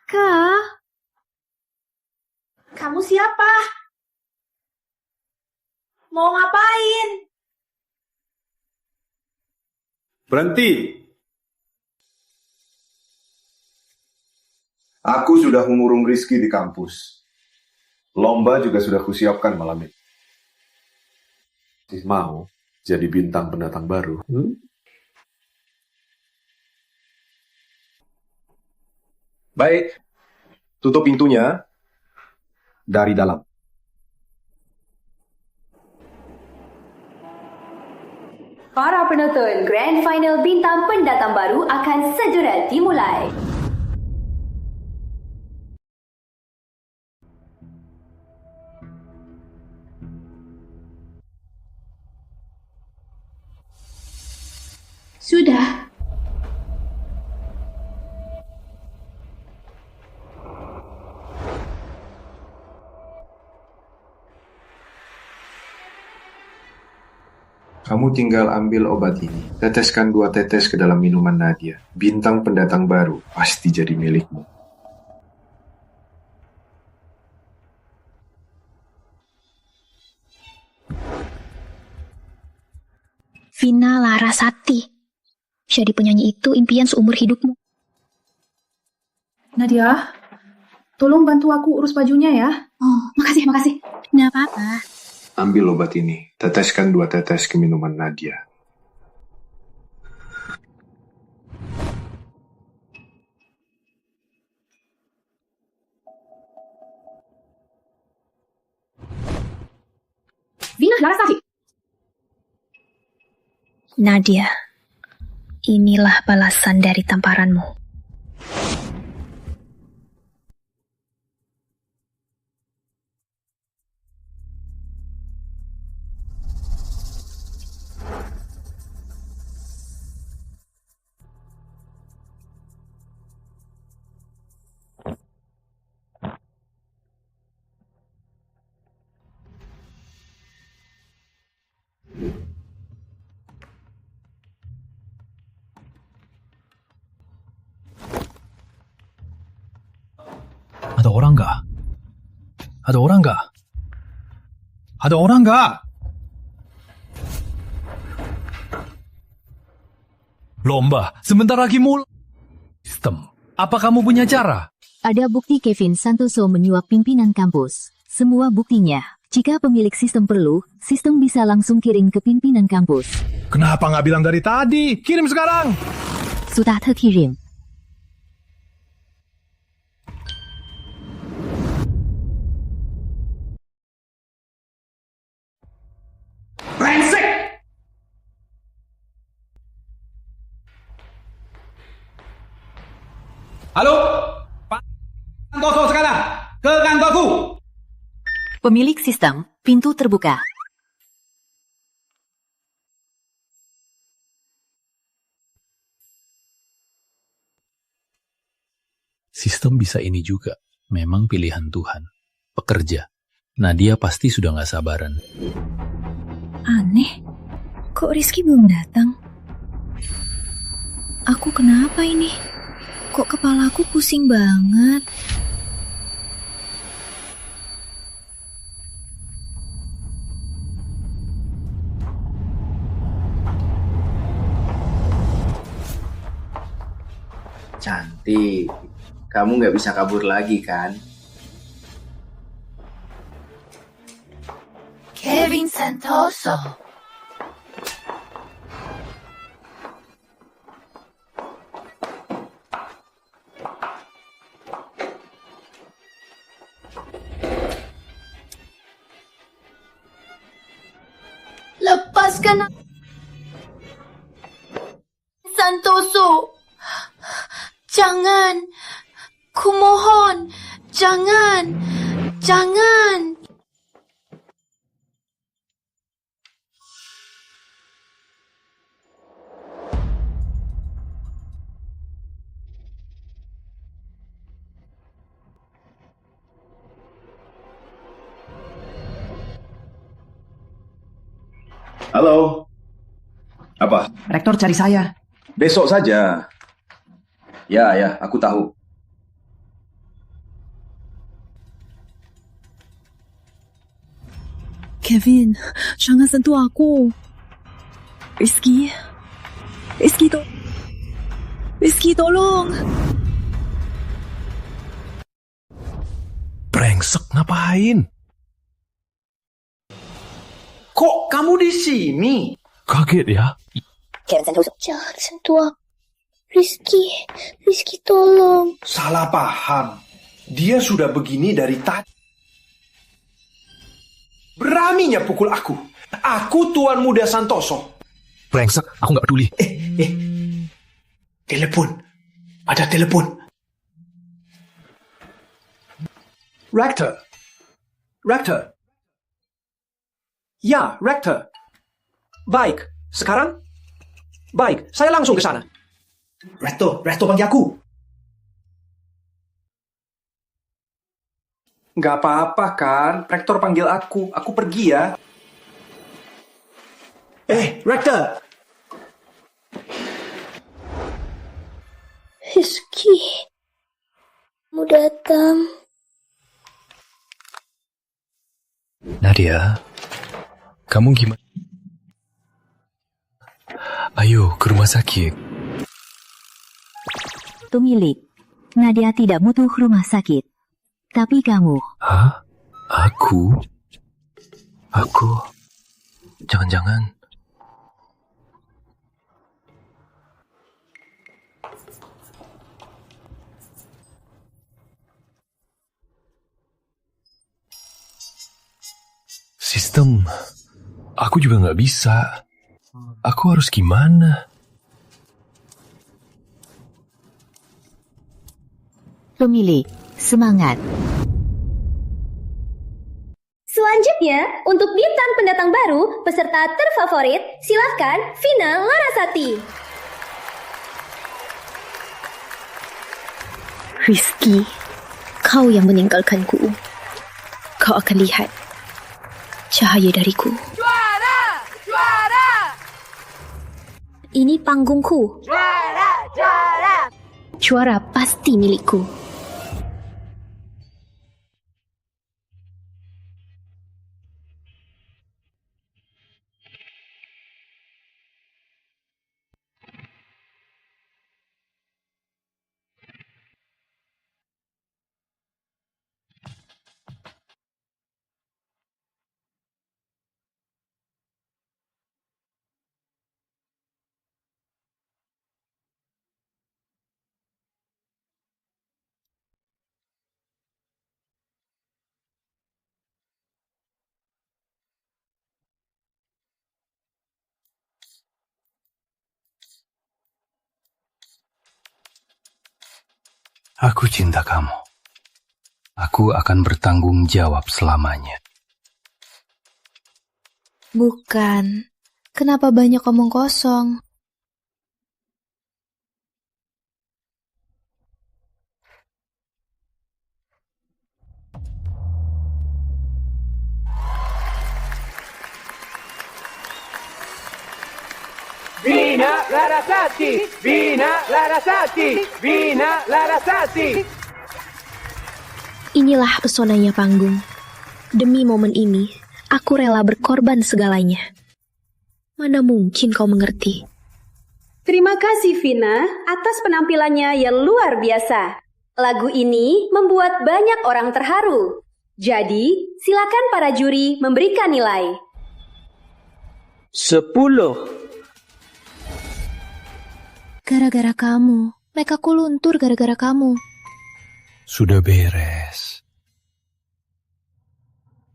Kak, kamu siapa? Mau ngapain? Berhenti. Aku sudah mengurung Rizky di kampus. Lomba juga sudah kusiapkan malam ini. Mau jadi bintang pendatang baru? Baik, tutup pintunya dari dalam. Para penonton, Grand Final Bintang Pendatang Baru akan segera dimulai. Sudah. Kamu tinggal ambil obat ini, teteskan 2 tetes ke dalam minuman Nadia. Bintang pendatang baru pasti jadi milikmu. Vina Larasati. Jadi penyanyi itu impian seumur hidupmu. Nadia, tolong bantu aku urus bajunya ya. Oh, makasih. Nggak apa-apa. Ambil obat ini, teteskan 2 tetes ke minuman Nadia. Vina Larasati. Nadia, inilah balasan dari tamparanmu. Ada orang nggak? Ada orang nggak? Ada orang nggak? Lomba, sebentar lagi mulai. Sistem, apa kamu punya cara? Ada bukti Kevin Santoso menyuap pimpinan kampus. Semua buktinya. Jika pemilik sistem perlu, sistem bisa langsung kirim ke pimpinan kampus. Kenapa nggak bilang dari tadi? Kirim sekarang! Sudah terkirim. Brengsek! Halo? Pak Santoso sekarang! Ke kantorku! Pemilik sistem, pintu terbuka. Sistem bisa ini juga. Memang pilihan Tuhan. Pekerja. Nadia pasti sudah gak sabaran. Aneh, kok Rizky belum datang? Aku kenapa ini? Kok kepalaku pusing banget? Cantik, kamu nggak bisa kabur lagi kan? Kevin Santoso. Lepaskan Santoso. Jangan. Kumohon. Jangan. Jangan. Halo. Apa? Rektor cari saya. Besok saja. Ya, aku tahu. Kevin, jangan sentuh aku. Rizky, tolong. Brengsek, ngapain? Kok kamu di sini? Kaget ya? Kevin Santoso. Jangan sentuh aku. Rizky tolong. Salah paham. Dia sudah begini dari tadi. Beraninya pukul aku. Aku Tuan Muda Santoso. Brengsek, aku nggak peduli. Telepon. Ada telepon. Rector. Ya, Rector. Baik, sekarang? Baik, saya langsung ke sana. Rector panggil aku. Gak apa-apa kan, Rector panggil aku pergi ya. Rector. Rizky, mau datang. Nadia, kamu gimana? Ayo ke rumah sakit. Pemilik, Nadia tidak butuh rumah sakit. Tapi kamu... Hah? Aku? Jangan-jangan... Sistem, aku juga nggak bisa. Aku harus gimana? Pemilik, semangat. Selanjutnya, untuk bintang pendatang baru, peserta terfavorit, silakan Vina Larasati. Rizky, kau yang meninggalkanku. Kau akan lihat cahaya dariku. Juara! Ini panggungku. Juara pasti milikku. Aku cinta kamu. Aku akan bertanggung jawab selamanya. Bukan. Kenapa banyak omong kosong? Vina Larasati! Vina Larasati! Vina Larasati! Inilah pesonanya panggung. Demi momen ini, aku rela berkorban segalanya. Mana mungkin kau mengerti? Terima kasih Vina atas penampilannya yang luar biasa. Lagu ini membuat banyak orang terharu. Jadi, silakan para juri memberikan nilai. 10. Gara-gara kamu. Make-upku luntur gara-gara kamu. Sudah beres.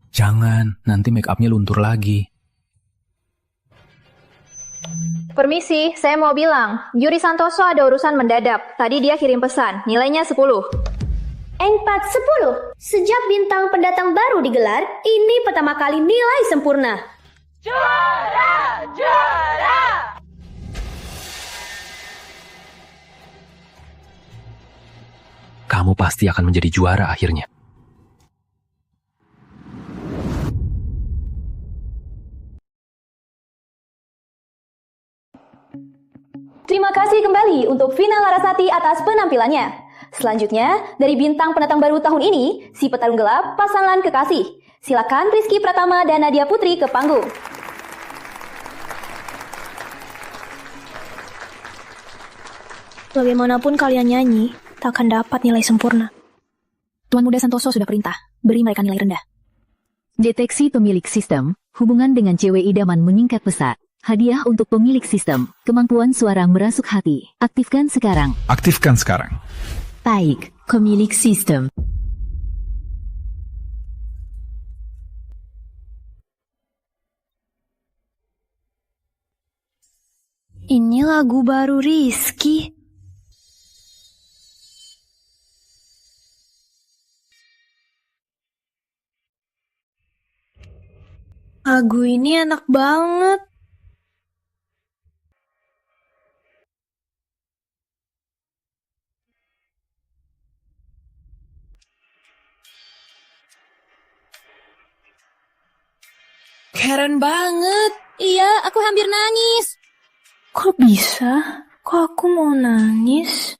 Jangan, nanti make-upnya luntur lagi. Permisi, saya mau bilang, Juri Santoso ada urusan mendadak. Tadi dia kirim pesan, nilainya 10. Engpat 10. Sejak bintang pendatang baru digelar, ini pertama kali nilai sempurna. Juara! Juara! Kamu pasti akan menjadi juara akhirnya. Terima kasih kembali untuk Vina Larasati atas penampilannya. Selanjutnya, dari bintang pendatang baru tahun ini, si petarung gelap pasangan kekasih. Silakan Rizky Pratama dan Nadia Putri ke panggung. Bagaimanapun kalian nyanyi, tak akan dapat nilai sempurna. Tuan Muda Santoso sudah perintah, beri mereka nilai rendah. Deteksi pemilik sistem, hubungan dengan cewek idaman meningkat pesat. Hadiah untuk pemilik sistem, kemampuan suara merasuk hati. Aktifkan sekarang. Aktifkan sekarang. Baik, pemilik sistem. Ini lagu baru Rizky. Lagu ini enak banget. Keren banget. Iya, aku hampir nangis. Kok bisa? Kok aku mau nangis?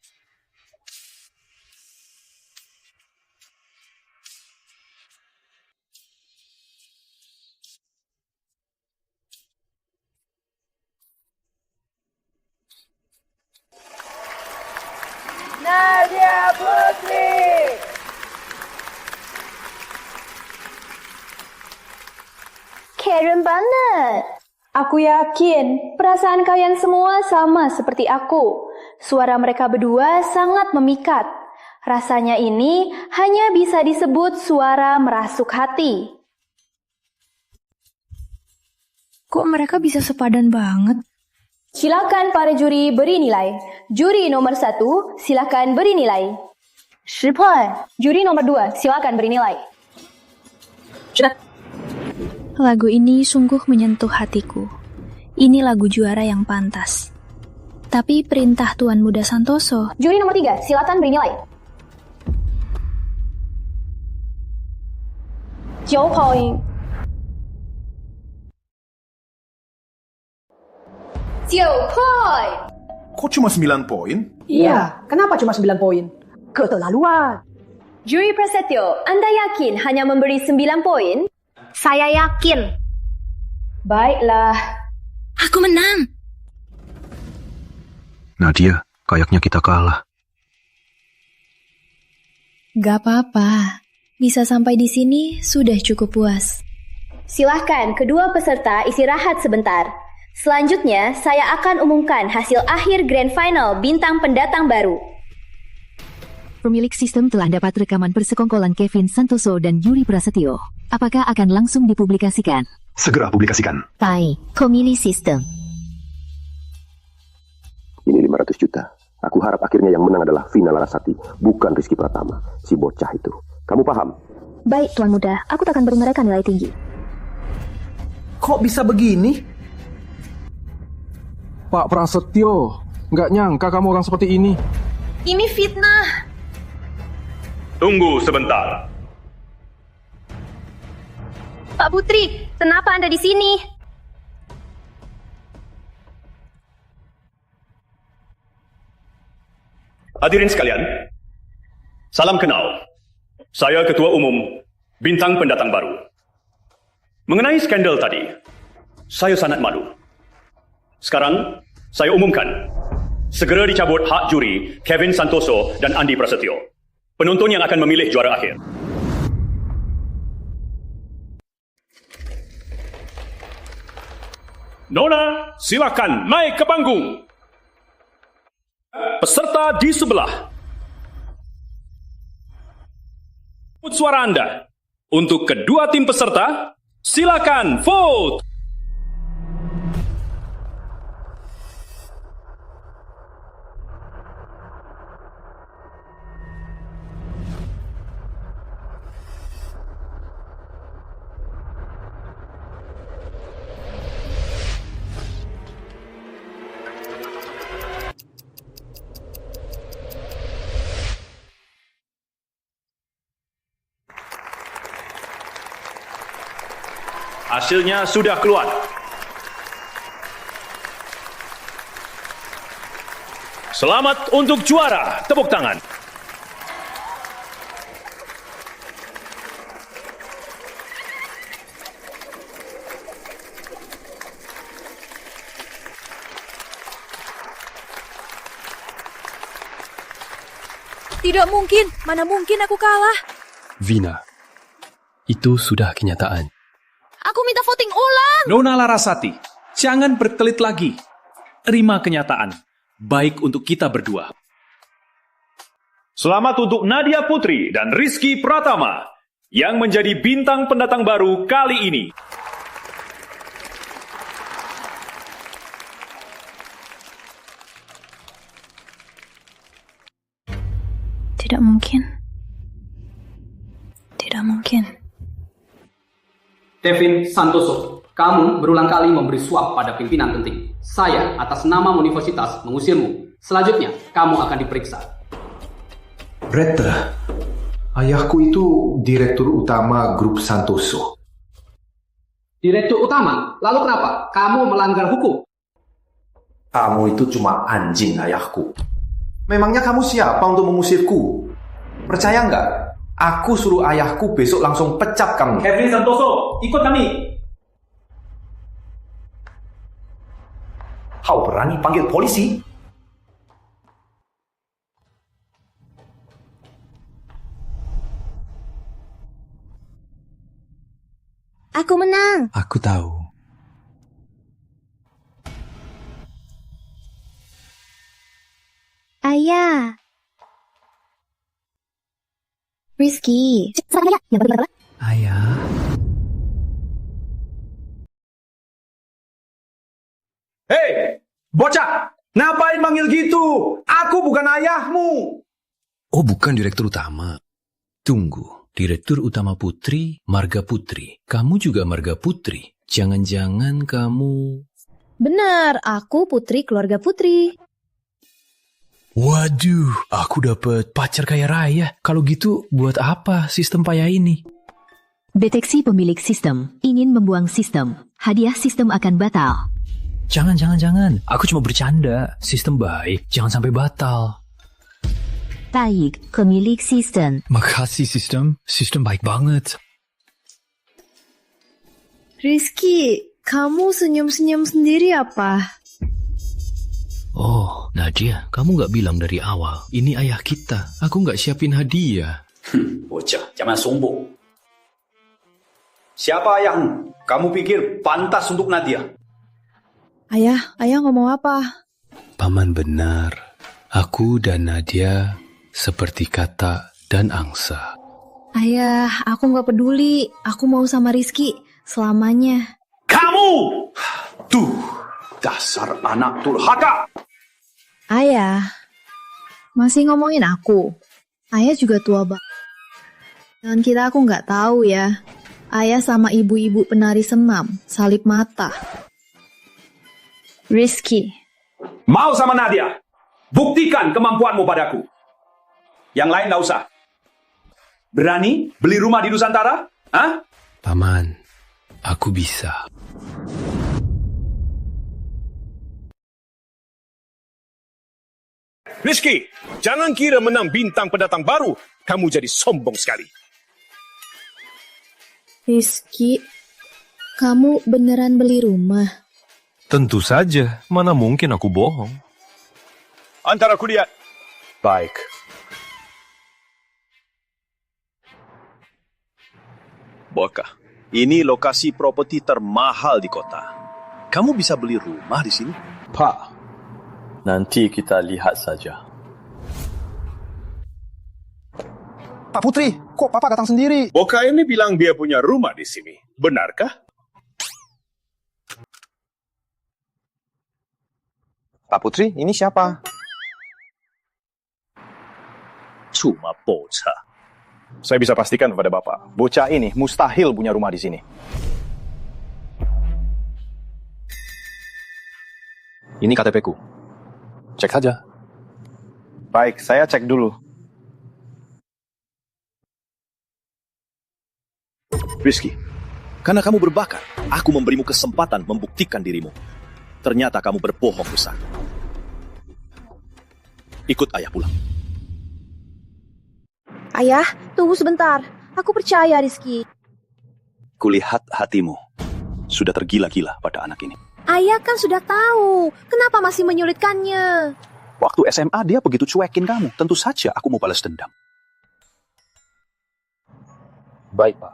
Nadia Putri. Keren banget. Aku yakin perasaan kalian semua sama seperti aku. Suara mereka berdua sangat memikat. Rasanya ini hanya bisa disebut suara merasuk hati. Kok mereka bisa sepadan banget? Silakan para juri beri nilai. Juri nomor 1, silakan beri nilai. 10 分. Juri nomor 2, silakan beri nilai. Lagu ini sungguh menyentuh hatiku. Ini lagu juara yang pantas. Tapi perintah Tuan Muda Santoso. Juri nomor 3, silakan beri nilai. 9 poin. 9 poin. Kok cuma 9 poin? Iya, kenapa cuma 9 poin? Keterlaluan. Juri Prasetyo, Anda yakin hanya memberi 9 poin? Saya yakin. Baiklah. Aku menang. Nadia, kayaknya kita kalah. Gak apa-apa. Bisa sampai di sini sudah cukup puas. Silahkan kedua peserta istirahat sebentar. Selanjutnya, saya akan umumkan hasil akhir Grand Final Bintang Pendatang Baru. Pemilik sistem telah dapat rekaman persekongkolan Kevin Santoso dan Yuri Prasetyo. Apakah akan langsung dipublikasikan? Segera publikasikan. Baik, pemilik sistem. Ini 500 juta. Aku harap akhirnya yang menang adalah Vina Larasati, bukan Rizky Pratama, si bocah itu. Kamu paham? Baik, Tuan Muda. Aku akan beri mereka nilai tinggi. Kok bisa begini? Pak Prasetyo, nggak nyangka kamu orang seperti ini. Ini fitnah. Tunggu sebentar. Pak Putri, kenapa Anda di sini? Hadirin sekalian, salam kenal. Saya Ketua Umum Bintang Pendatang Baru. Mengenai skandal tadi, saya sangat malu. Sekarang, saya umumkan, segera dicabut hak juri Kevin Santoso dan Andi Prasetyo, penonton yang akan memilih juara akhir. Nona, silakan naik ke panggung. Peserta di sebelah, suara Anda. Untuk kedua tim peserta, silakan vote. Hasilnya sudah keluar. Selamat untuk juara. Tepuk tangan. Tidak mungkin. Mana mungkin aku kalah. Vina, itu sudah kenyataan. Aku minta voting ulang. Nona Larasati, jangan berkelit lagi. Terima kenyataan. Baik untuk kita berdua. Selamat untuk Nadia Putri dan Rizky Pratama yang menjadi bintang pendatang baru kali ini. Tidak mungkin. Tidak mungkin. Kevin Santoso, kamu berulang kali memberi suap pada pimpinan penting. Saya atas nama universitas mengusirmu. Selanjutnya, kamu akan diperiksa. Retta, ayahku itu direktur utama grup Santoso. Direktur utama? Lalu kenapa? Kamu melanggar hukum. Kamu itu cuma anjing, ayahku. Memangnya kamu siapa untuk mengusirku? Percaya nggak? Aku suruh ayahku besok langsung pecat kamu. Kevin Santoso, ikut kami. Kau berani panggil polisi? Aku menang. Aku tahu. Ayah. Rizky. Ayah. Hei, bocah! Ngapain manggil gitu? Aku bukan ayahmu. Oh, bukan direktur utama. Tunggu. Direktur utama Putri, Marga Putri. Kamu juga Marga Putri. Jangan-jangan kamu... Benar, aku Putri keluarga Putri. Waduh, aku dapet pacar kaya raya. Kalau gitu, buat apa sistem payah ini? Deteksi pemilik sistem. Ingin membuang sistem. Hadiah sistem akan batal. Jangan. Aku cuma bercanda. Sistem baik, jangan sampai batal. Baik, pemilik sistem. Makasih sistem. Sistem baik banget. Rizky, kamu senyum-senyum sendiri apa? Oh, Nadia, kamu gak bilang dari awal. Ini ayah kita. Aku gak siapin hadiah. Bocah, jangan sombong. Siapa ayahmu? Kamu pikir pantas untuk Nadia? Ayah ngomong apa? Paman benar. Aku dan Nadia seperti kata dan angsa. Ayah, aku gak peduli. Aku mau sama Rizky selamanya. Kamu! Tuh, dasar anak durhaka. Ayah, masih ngomongin aku. Ayah juga tua banget. Dan kita aku gak tahu ya. Ayah sama ibu-ibu penari senam, salib mata. Rizky. Mau sama Nadia? Buktikan kemampuanmu padaku. Yang lain gak usah. Berani beli rumah di Nusantara? Hah? Paman, aku bisa. Rizky, jangan kira menang bintang pendatang baru, kamu jadi sombong sekali. Rizky, kamu beneran beli rumah? Tentu saja, mana mungkin aku bohong. Antara aku lihat. Baik. Bokah, ini lokasi properti termahal di kota. Kamu bisa beli rumah di sini? Pak, nanti kita lihat saja. Pak Putri, kok Papa datang sendiri? Bokah ini bilang dia punya rumah di sini. Benarkah? Pak Putri, ini siapa? Cuma bocah. Saya bisa pastikan kepada Bapak, bocah ini mustahil punya rumah di sini. Ini KTP-ku. Cek saja. Baik, saya cek dulu. Rizky, karena kamu berbakat, aku memberimu kesempatan membuktikan dirimu. Ternyata kamu berbohong besar. Ikut ayah pulang. Ayah, tunggu sebentar. Aku percaya Rizky. Kulihat hatimu sudah tergila-gila pada anak ini. Ayah kan sudah tahu. Kenapa masih menyulitkannya? Waktu SMA dia begitu cuekin kamu. Tentu saja aku mau balas dendam. Baik, Pak.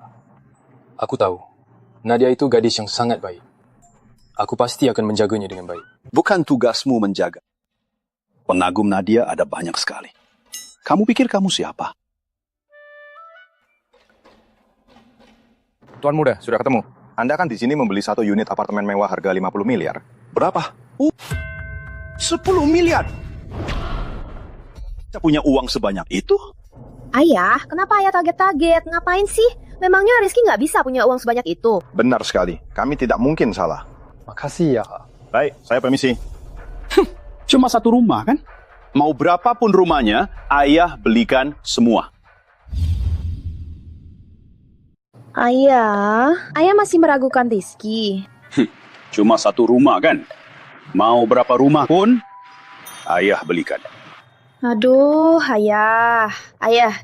Aku tahu. Nadia itu gadis yang sangat baik. Aku pasti akan menjaganya dengan baik. Bukan tugasmu menjaga. Pengagum Nadia ada banyak sekali. Kamu pikir kamu siapa? Tuan Muda, sudah ketemu. Anda kan di sini membeli satu unit apartemen mewah harga 50 miliar. Berapa? 10 miliar. Kita punya uang sebanyak itu? Ayah, kenapa ayah target-target? Ngapain sih? Memangnya Rizky nggak bisa punya uang sebanyak itu? Benar sekali. Kami tidak mungkin salah. Makasih ya. Baik, saya permisi. Cuma satu rumah kan? Mau berapapun rumahnya, ayah belikan semua. Ayah masih meragukan Rizky. Cuma satu rumah kan? Mau berapa rumah pun, ayah belikan. Aduh, ayah,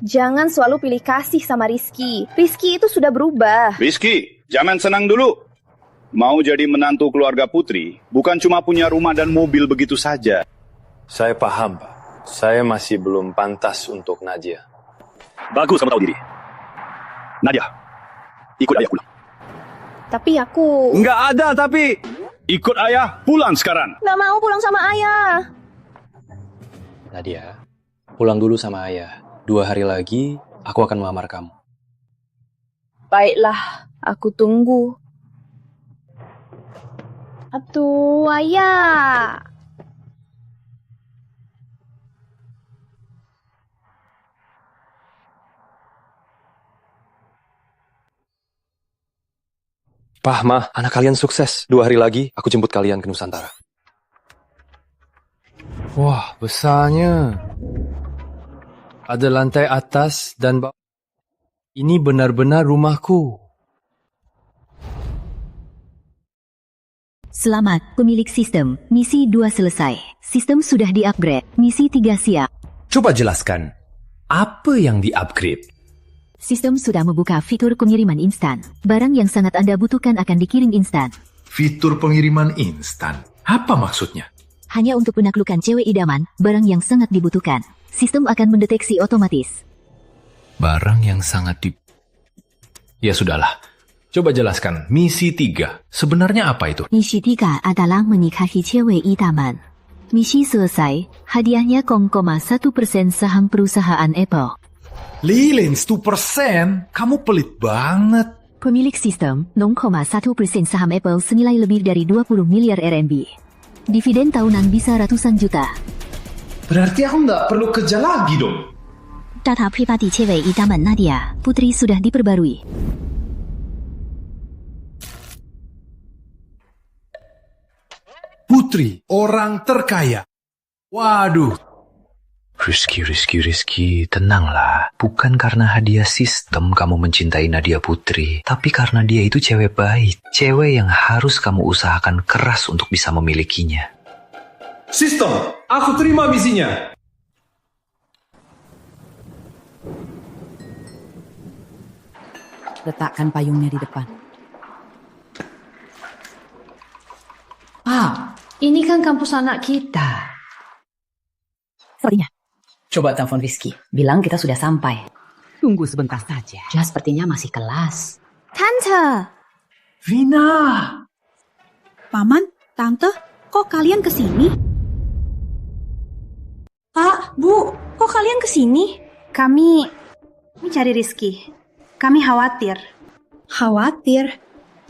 jangan selalu pilih kasih sama Rizky. Rizky itu sudah berubah. Rizky, jangan senang dulu. Mau jadi menantu keluarga Putri, bukan cuma punya rumah dan mobil begitu saja. Saya paham, Pak. Saya masih belum pantas untuk Nadia. Bagus kamu tahu diri. Nadia, ikut ayah pulang. Tapi aku... Nggak ada tapi. Ikut ayah pulang sekarang. Nggak mau pulang sama ayah. Nadia, pulang dulu sama ayah. 2 hari lagi, aku akan melamar kamu. Baiklah, aku tunggu. Aduh, ayah. Pah, Ma, anak kalian sukses. 2 hari lagi, aku jemput kalian ke Nusantara. Wah, besarnya. Ada lantai atas dan bawah. Ini benar-benar rumahku. Selamat, pemilik sistem. Misi 2 selesai. Sistem sudah di-upgrade. Misi 3 siap. Coba jelaskan, apa yang di-upgrade? Sistem sudah membuka fitur pengiriman instan. Barang yang sangat Anda butuhkan akan dikirim instan. Fitur pengiriman instan? Apa maksudnya? Hanya untuk menaklukkan cewek idaman, barang yang sangat dibutuhkan. Sistem akan mendeteksi otomatis. Barang yang sangat Ya sudahlah. Coba jelaskan, misi 3. Sebenarnya apa itu? Misi 3 adalah menikahi cewek idaman. Misi selesai, hadiahnya 0,1% saham perusahaan Apple. Lilin, 1%? Kamu pelit banget. Pemilik sistem, 0,1% saham Apple senilai lebih dari 20 miliar RMB. Dividen tahunan bisa ratusan juta. Berarti aku nggak perlu kerja lagi dong. Data pribadi cewek idaman Nadia, Putri sudah diperbarui. Putri, orang terkaya. Waduh. Rizky, tenanglah. Bukan karena hadiah sistem kamu mencintai Nadia Putri, tapi karena dia itu cewek baik. Cewek yang harus kamu usahakan keras untuk bisa memilikinya. Sistem, aku terima misinya. Letakkan payungnya di depan. Pak, ini kan kampus anak kita. Sorry-nya. Coba telepon Rizky, bilang kita sudah sampai. Tunggu sebentar saja. Dia sepertinya masih kelas. Tante. Vina. Paman, Tante, kok kalian kesini? Pak, Bu, kok kalian kesini? Kami cari Rizky. Kami khawatir. Khawatir?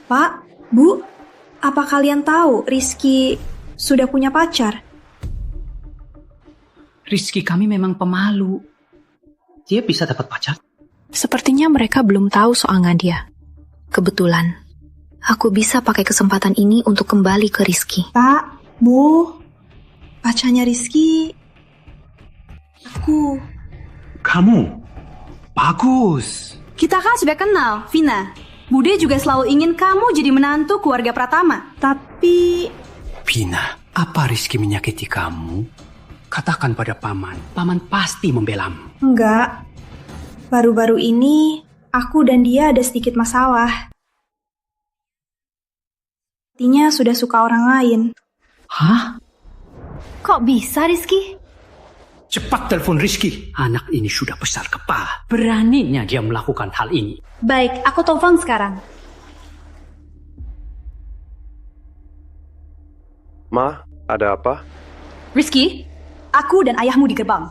Pak, Bu, apa kalian tahu Rizky sudah punya pacar? Rizky kami memang pemalu. Dia bisa dapat pacar? Sepertinya mereka belum tahu soal Nadia. Kebetulan, aku bisa pakai kesempatan ini untuk kembali ke Rizky. Pak, Bu, pacarnya Rizky, aku. Kamu? Bagus. Kita kan sudah kenal, Vina. Bude juga selalu ingin kamu jadi menantu keluarga Pratama. Tapi... Vina, apa Rizky menyakiti kamu? Katakan pada Paman. Paman pasti membelamu. Enggak. Baru-baru ini, aku dan dia ada sedikit masalah. Sepertinya sudah suka orang lain. Hah? Kok bisa, Rizky? Cepat telepon Rizky. Anak ini sudah besar kepala. Beraninya dia melakukan hal ini. Baik, aku telepon sekarang. Ma, ada apa? Rizky, aku dan ayahmu di gerbang.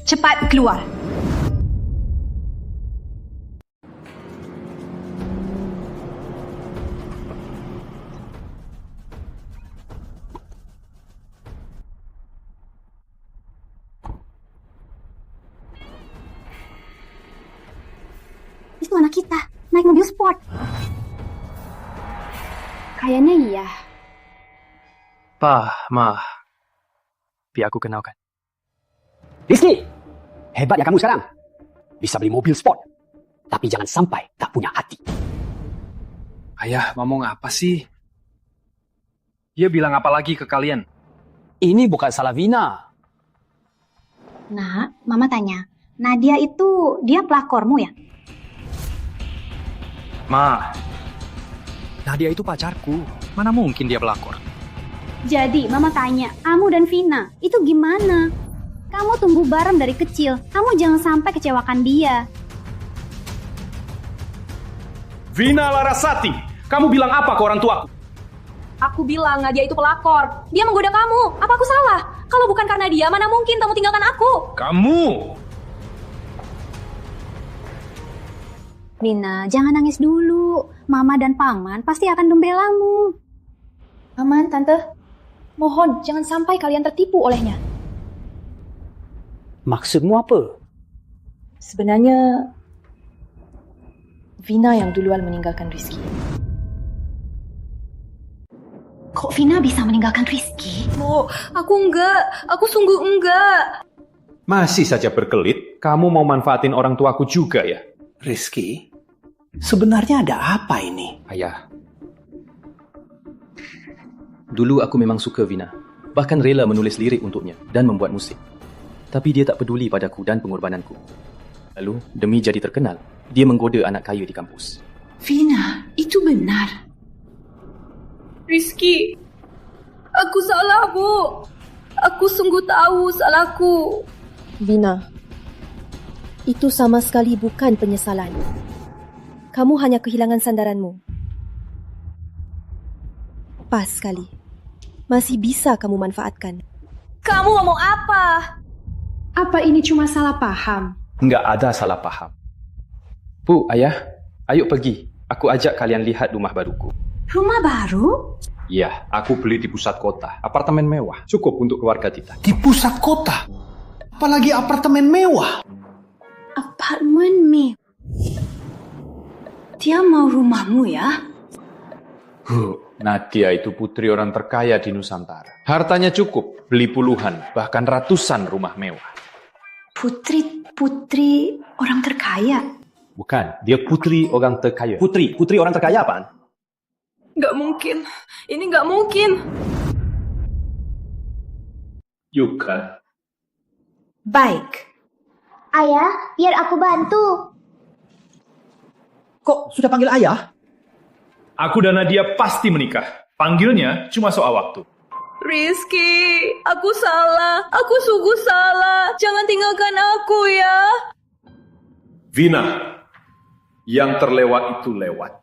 Cepat keluar. Itu anak kita, naik mobil sport. Kayaknya iya. Pa, Ma, biar aku kenalkan. Rizky, hebatnya kamu sekarang. Bisa beli mobil sport. Tapi jangan sampai tak punya hati. Ayah, ngomong apa sih? Dia bilang apa lagi ke kalian? Ini bukan salah Vina. Nak, Mama tanya, Nadia itu dia pelakormu ya? Ma, Nadia itu pacarku. Mana mungkin dia pelakor? Jadi, Mama tanya, kamu dan Vina, itu gimana? Kamu tumbuh bareng dari kecil, kamu jangan sampai kecewakan dia. Vina Larasati, kamu bilang apa ke orang tuaku? Aku bilang Nadia itu pelakor. Dia menggoda kamu. Apa aku salah? Kalau bukan karena dia, mana mungkin kamu tinggalkan aku? Kamu! Vina, jangan nangis dulu. Mama dan Paman pasti akan membelamu. Paman, Tante, mohon jangan sampai kalian tertipu olehnya. Maksudmu apa? Sebenarnya Vina yang duluan meninggalkan Rizky. Kok Vina bisa meninggalkan Rizky? Oh, aku enggak. Aku sungguh enggak. Masih saja berkelit, kamu mau manfaatin orang tuaku juga ya? Rizky, sebenarnya ada apa ini? Ayah, dulu aku memang suka Vina. Bahkan rela menulis lirik untuknya dan membuat musik. Tapi dia tak peduli padaku dan pengorbananku. Lalu, demi jadi terkenal, dia menggoda anak kaya di kampus. Vina, itu benar. Rizky, aku salah, Bu. Aku sungguh tahu salahku. Vina, itu sama sekali bukan penyesalan. Kamu hanya kehilangan sandaranmu. Pas sekali. Masih bisa kamu manfaatkan. Kamu ngomong apa? Apa ini cuma salah paham? Nggak ada salah paham. Bu, Ayah, ayo pergi. Aku ajak kalian lihat rumah baruku. Rumah baru? Iya, aku beli di pusat kota. Apartemen mewah. Cukup untuk keluarga kita. Di pusat kota? Apalagi apartemen mewah? Apartemen mewah? Dia mau rumahmu ya? Nadia itu putri orang terkaya di Nusantara. Hartanya cukup, beli puluhan, bahkan ratusan rumah mewah. Putri orang terkaya? Bukan, dia putri orang terkaya. Putri orang terkaya apaan? Nggak mungkin. Ini nggak mungkin. Yuka. Baik. Ayah, biar aku bantu. Kok sudah panggil ayah? Aku dan Nadia pasti menikah. Panggilnya cuma soal waktu. Rizky, aku salah. Aku sungguh salah. Jangan tinggalkan aku ya. Vina, yang terlewat itu lewat.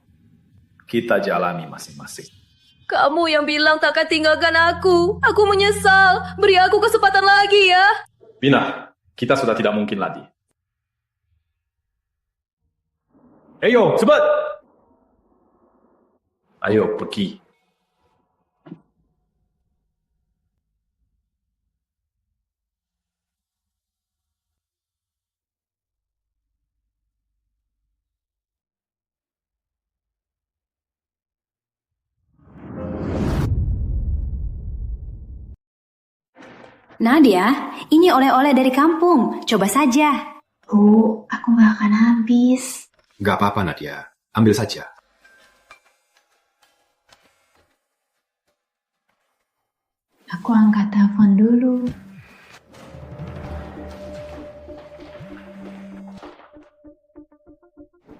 Kita jalani masing-masing. Kamu yang bilang tak akan tinggalkan aku. Aku menyesal. Beri aku kesempatan lagi ya. Vina, kita sudah tidak mungkin lagi. Ayo, cepat! Ayo, pergi. Nadia, ini oleh-oleh dari kampung. Coba saja. Bu, aku nggak akan habis. Nggak apa-apa, Nadia. Ambil saja. Aku angkat telepon dulu.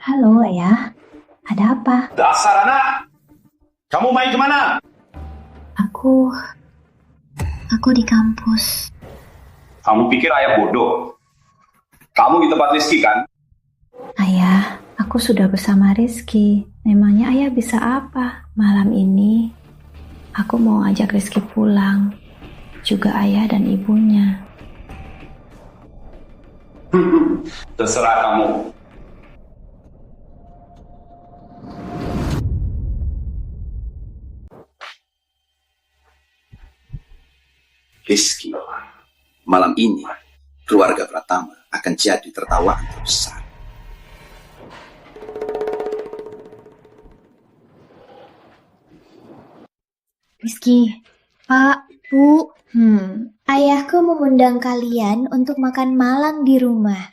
Halo, Ayah. Ada apa? Dasar anak! Kamu main kemana? Aku di kampus. Kamu pikir ayah bodoh? Kamu di tempat Rizky kan? Ayah, aku sudah bersama Rizky. Memangnya ayah bisa apa? Malam ini, aku mau ajak Rizky pulang. Juga ayah dan ibunya. Terserah kamu. Rizky, malam ini keluarga Pratama akan jadi tertawaan terbesar. Rizky, Pak, Bu, ayahku mengundang kalian untuk makan malam di rumah.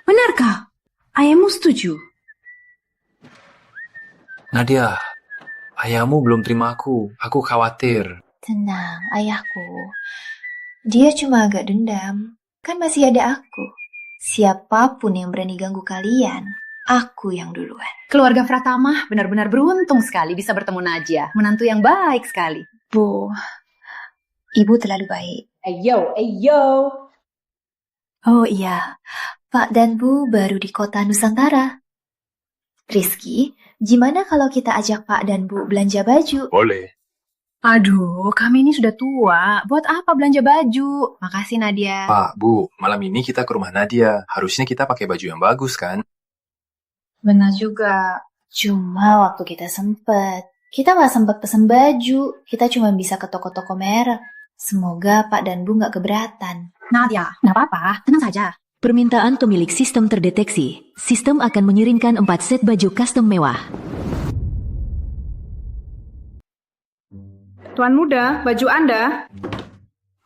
Benarkah? Ayahmu setuju? Nadia, ayahmu belum terima aku. Aku khawatir. Tenang, ayahku. Dia cuma agak dendam. Kan masih ada aku. Siapapun yang berani ganggu kalian, aku yang duluan. Keluarga Pratama benar-benar beruntung sekali bisa bertemu Nadia. Menantu yang baik sekali. Bu, ibu terlalu baik. Ayo. Oh iya, Pak dan Bu baru di kota Nusantara. Rizky, gimana kalau kita ajak Pak dan Bu belanja baju? Boleh. Aduh, kami ini sudah tua. Buat apa belanja baju? Makasih, Nadia. Pak, Bu, malam ini kita ke rumah Nadia. Harusnya kita pakai baju yang bagus, kan? Benar juga. Cuma waktu kita sempet. Kita nggak sempet pesen baju. Kita cuma bisa ke toko-toko merek. Semoga Pak dan Bu nggak keberatan. Nadia, nggak apa-apa. Tenang saja. Permintaan pemilik sistem terdeteksi. Sistem akan mengirimkan 4 set baju custom mewah. Tuan muda, baju Anda.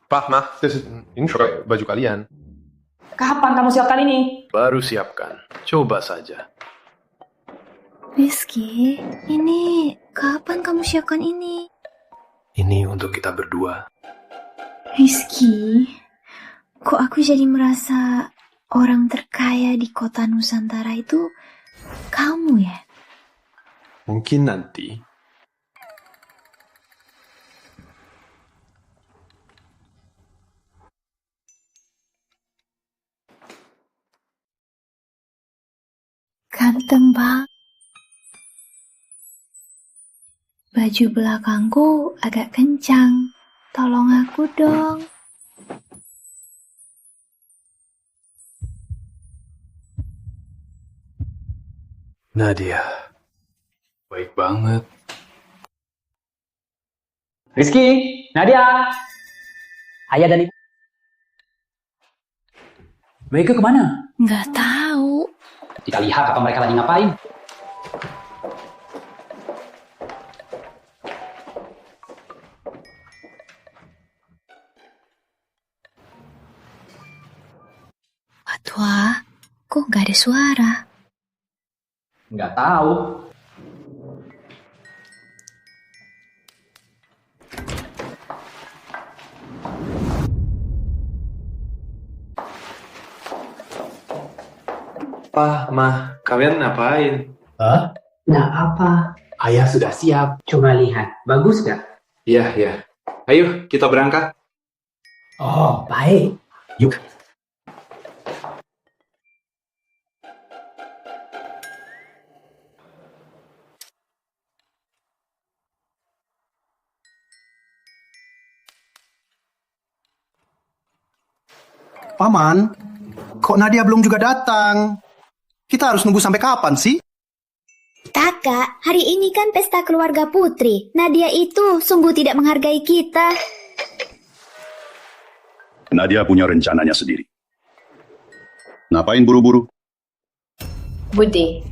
Pak, Ma, ini baju kalian. Kapan kamu siapkan ini? Baru siapkan. Coba saja. Rizky, ini kapan kamu siapkan ini? Ini untuk kita berdua. Rizky, kok aku jadi merasa orang terkaya di kota Nusantara itu kamu ya? Mungkin nanti. Ganteng bang. Baju belakangku agak kencang. Tolong aku dong. Nadia, baik banget. Rizky, Nadia, ayah dan ibu. Mereka kemana? Nggak tahu. Kita lihat apa mereka lagi ngapain. Patwa, kok nggak ada suara? Nggak tahu. Pa, Ma, kalian ngapain? Hah? Nggak apa. Ayah sudah siap. Coba lihat. Bagus nggak? Iya. Ayo, kita berangkat. Oh, baik. Yuk. Paman, kok Nadia belum juga datang? Kita harus nunggu sampai kapan sih? Kakak, hari ini kan pesta keluarga putri. Nadia itu sungguh tidak menghargai kita. Nadia punya rencananya sendiri. Ngapain buru-buru? Bude,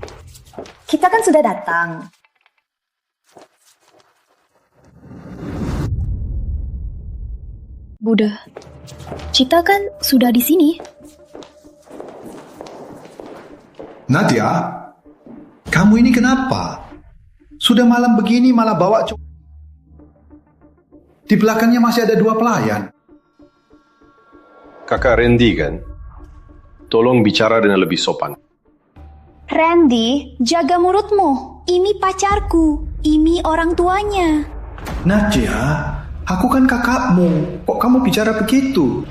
kita kan sudah datang. Buddha, Cita kan sudah di sini. Nadia, kamu ini kenapa? Sudah malam begini malah bawa di belakangnya masih ada 2 pelayan. Kakak Randy kan? Tolong bicara dengan lebih sopan. Randy, jaga mulutmu. Ini pacarku. Ini orang tuanya. Nadia, aku kan kakakmu. Kok kamu bicara begitu?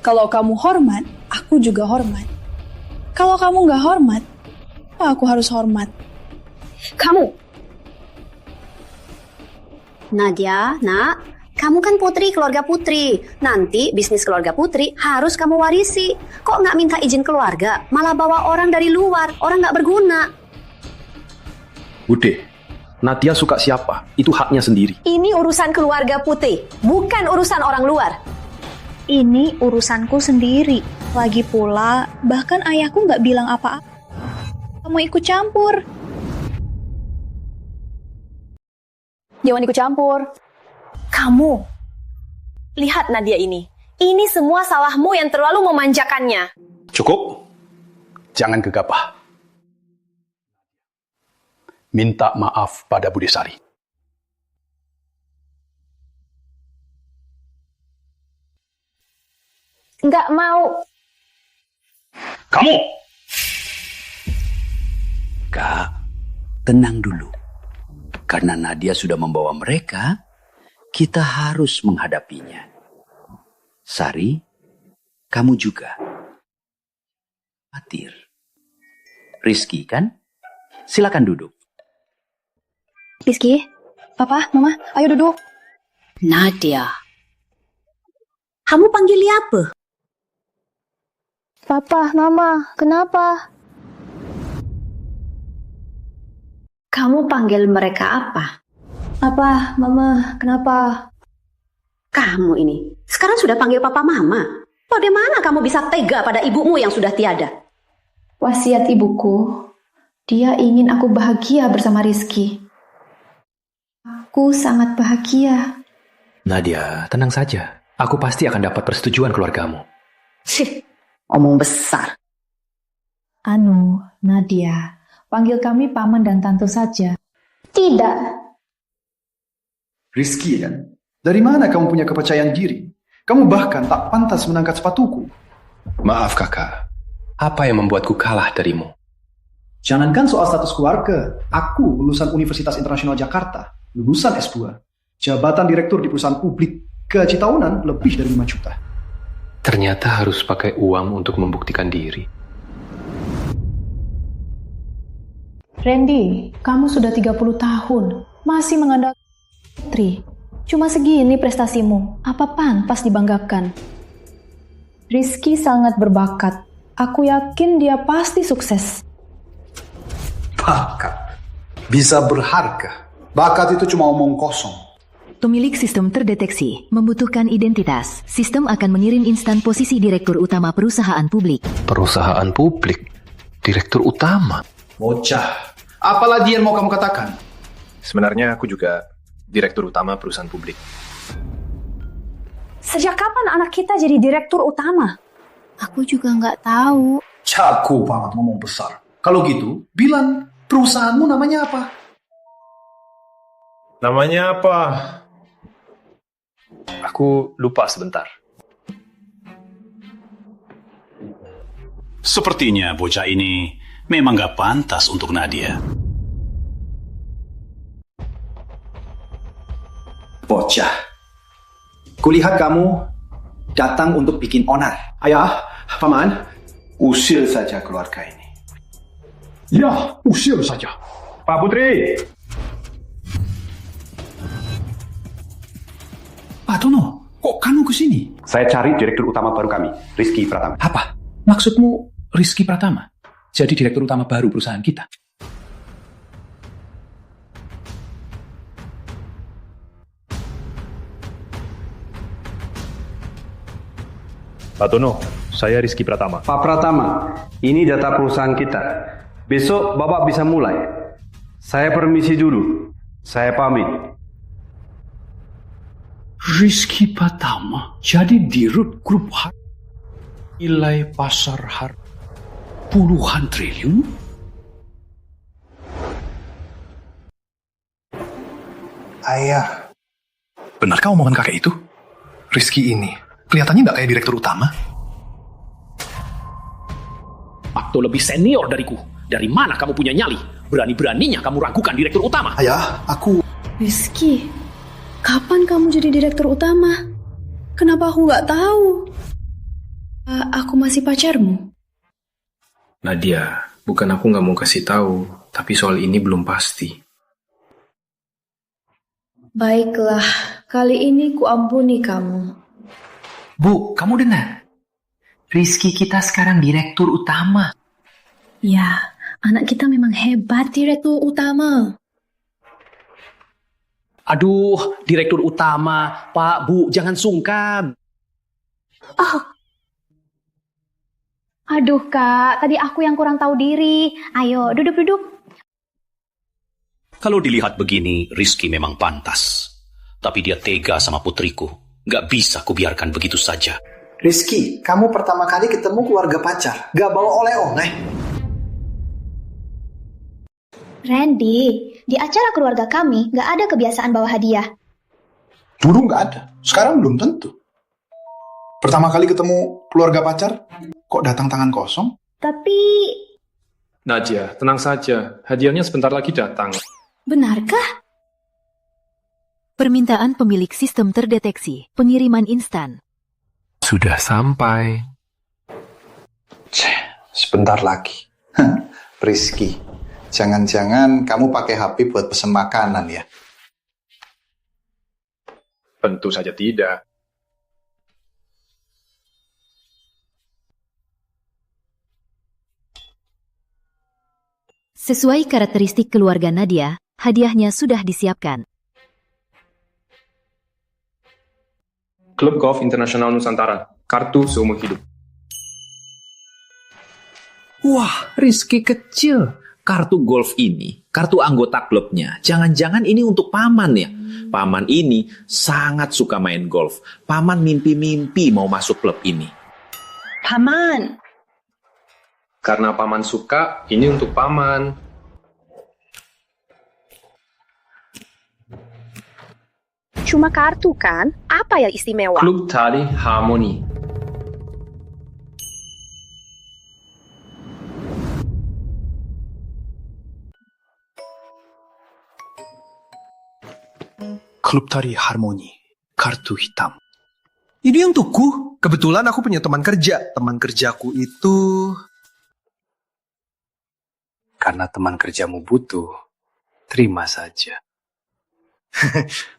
Kalau kamu hormat, aku juga hormat. Kalau kamu nggak hormat, aku harus hormat. Kamu! Nadia, nak, kamu kan putri keluarga Putri. Nanti bisnis keluarga Putri harus kamu warisi. Kok nggak minta izin keluarga, malah bawa orang dari luar, orang nggak berguna. Bude, Nadia suka siapa, itu haknya sendiri. Ini urusan keluarga Putri, bukan urusan orang luar. Ini urusanku sendiri. Lagi pula, bahkan ayahku nggak bilang apa-apa. Kamu ikut campur. Jangan ikut campur. Kamu, lihat Nadia ini. Ini semua salahmu yang terlalu memanjakannya. Cukup. Jangan gegabah. Minta maaf pada Budi Sari. Nggak mau. Kamu! Kak, tenang dulu. Karena Nadia sudah membawa mereka, kita harus menghadapinya. Sari, kamu juga. Khawatir. Rizky kan? Silakan duduk. Rizky, Papa, Mama, ayo duduk. Nadia, kamu panggil dia apa? Papa, Mama, kenapa? Kamu panggil mereka apa? Apa, Mama, kenapa? Kamu ini, sekarang sudah panggil Papa Mama. Bagaimana kamu bisa tega pada ibumu yang sudah tiada? Wasiat ibuku, dia ingin aku bahagia bersama Rizky. Aku sangat bahagia. Nadia, tenang saja. Aku pasti akan dapat persetujuan keluargamu. Omong besar. Nadia, panggil kami paman dan tante saja. Tidak. Rizky kan? Dari mana kamu punya kepercayaan diri? Kamu bahkan tak pantas mengangkat sepatuku. Maaf kakak, apa yang membuatku kalah darimu? Jangankan soal status keluarga, aku lulusan Universitas Internasional Jakarta, lulusan S2, jabatan direktur di perusahaan publik, gaji tahunan lebih dari 5 juta. Ternyata harus pakai uang untuk membuktikan diri. Randy, kamu sudah 30 tahun, masih mengandalkan Putri. Cuma segini prestasimu, apa pantas dibanggakan? Rizky sangat berbakat. Aku yakin dia pasti sukses. Bakat. Bisa berharga. Bakat itu cuma omong kosong. Pemilik sistem terdeteksi membutuhkan identitas. Sistem akan mengirim instan posisi direktur utama perusahaan publik. Perusahaan publik? Direktur utama? Bocah. Apalagi yang mau kamu katakan? Sebenarnya aku juga direktur utama perusahaan publik. Sejak kapan anak kita jadi direktur utama? Aku juga nggak tahu. Jago banget ngomong besar. Kalau gitu, bilang perusahaanmu namanya apa? Namanya apa? Aku lupa sebentar. Sepertinya bocah ini memang gak pantas untuk Nadia. Bocah. Kulihat kamu datang untuk bikin onar. Ayah, paman, usir saja keluarga ini. Ya, usir saja. Pak Putri. Pak Tono, kok kamu kesini? Saya cari direktur utama baru kami, Rizky Pratama. Apa? Maksudmu Rizky Pratama? Jadi direktur utama baru perusahaan kita? Pak Tono, saya Rizky Pratama. Pak Pratama, ini data perusahaan kita. Besok Bapak bisa mulai. Saya permisi dulu. Saya pamit. Rizky Pratama jadi dirut grup nilai pasar harga puluhan triliun? Ayah. Benarkah omongan kakek itu? Rizky ini kelihatannya nggak kayak direktur utama. Waktu lebih senior dariku. Dari mana kamu punya nyali? Berani-beraninya kamu ragukan direktur utama. Ayah, aku... Rizky, kapan kamu jadi direktur utama? Kenapa aku nggak tahu? Aku masih pacarmu? Nadia, bukan aku nggak mau kasih tahu, tapi soal ini belum pasti. Baiklah, kali ini ku ampuni kamu. Bu, kamu dengar? Rizky kita sekarang direktur utama. Ya, anak kita memang hebat, direktur utama. Aduh, direktur utama, Pak, Bu, jangan sungkan. Oh. Aduh kak, tadi aku yang kurang tahu diri. Ayo, duduk-duduk. Kalau dilihat begini, Rizky memang pantas. Tapi dia tega sama putriku. Gak bisa kubiarkan begitu saja. Rizky, kamu pertama kali ketemu keluarga pacar, gak bawa oleh-oleh. Randy, di acara keluarga kami gak ada kebiasaan bawa hadiah. Dulu gak ada, sekarang belum tentu. Pertama kali ketemu keluarga pacar, kok datang tangan kosong? Tapi... Nadia, tenang saja. Hadiahnya sebentar lagi datang. Benarkah? Permintaan pemilik sistem terdeteksi. Pengiriman instan. Sudah sampai. Sebentar lagi. Rizky, jangan-jangan kamu pakai HP buat pesen makanan ya? Tentu saja tidak. Sesuai karakteristik keluarga Nadia, hadiahnya sudah disiapkan. Klub Golf Internasional Nusantara. Kartu seumur hidup. Wah, Rizky kecil. Kartu golf ini, kartu anggota klubnya. Jangan-jangan ini untuk paman ya. Paman ini sangat suka main golf. Paman mimpi-mimpi mau masuk klub ini. Paman. Karena paman suka, ini untuk paman. Cuma kartu kan? Apa yang istimewa? Klub Tali Harmoni. Klub Tari Harmoni. Kartu hitam. Ini untukku. Kebetulan aku punya teman kerja. Teman kerjaku itu... Karena teman kerjamu butuh, terima saja.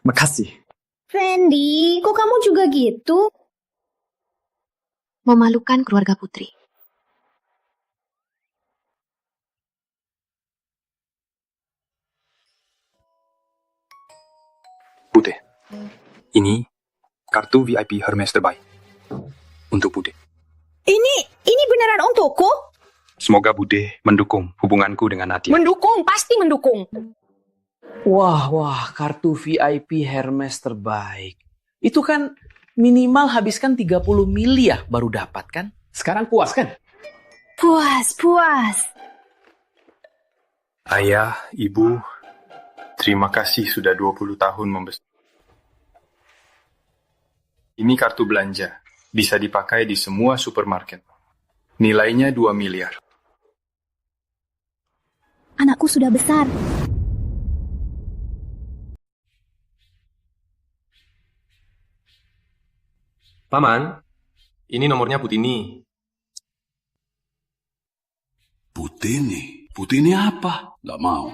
Makasih. Randy, kok kamu juga gitu? Memalukan keluarga putri. Bude, ini kartu VIP Hermes terbaik. Untuk Bude. Ini beneran untukku? Semoga Bude mendukung hubunganku dengan Nadia. Mendukung, pasti mendukung. Wah, kartu VIP Hermes terbaik. Itu kan minimal habiskan 30 miliar baru dapat kan? Sekarang puas kan? Puas. Ayah, Ibu, terima kasih sudah 20 tahun membesar. Ini kartu belanja. Bisa dipakai di semua supermarket. Nilainya 2 miliar. Anakku sudah besar. Paman, ini nomornya Putini. Putini? Putini apa? Nggak mau.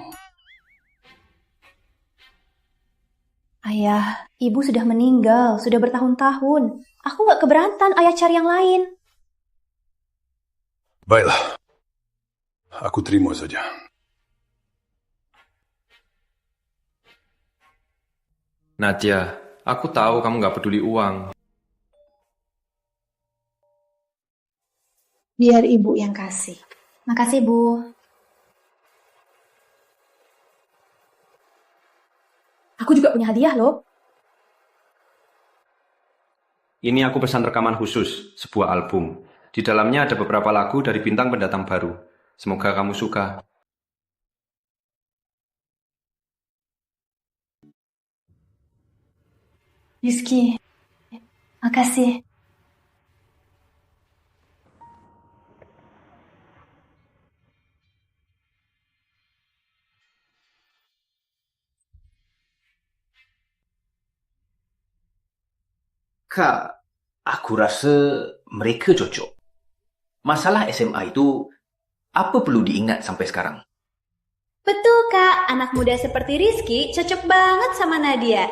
Ayah, ibu sudah meninggal, sudah bertahun-tahun. Aku nggak keberatan ayah cari yang lain. Baiklah. Aku terima saja. Nadia, aku tahu kamu nggak peduli uang. Biar ibu yang kasih. Makasih, Bu. Aku juga punya hadiah loh. Ini aku pesan rekaman khusus, sebuah album. Di dalamnya ada beberapa lagu dari bintang pendatang baru. Semoga kamu suka. Rizky, makasih. Kak, Aku rasa mereka cocok. Masalah SMA itu, apa perlu diingat sampai sekarang? Betul, Kak. Anak muda seperti Rizky cocok banget sama Nadia.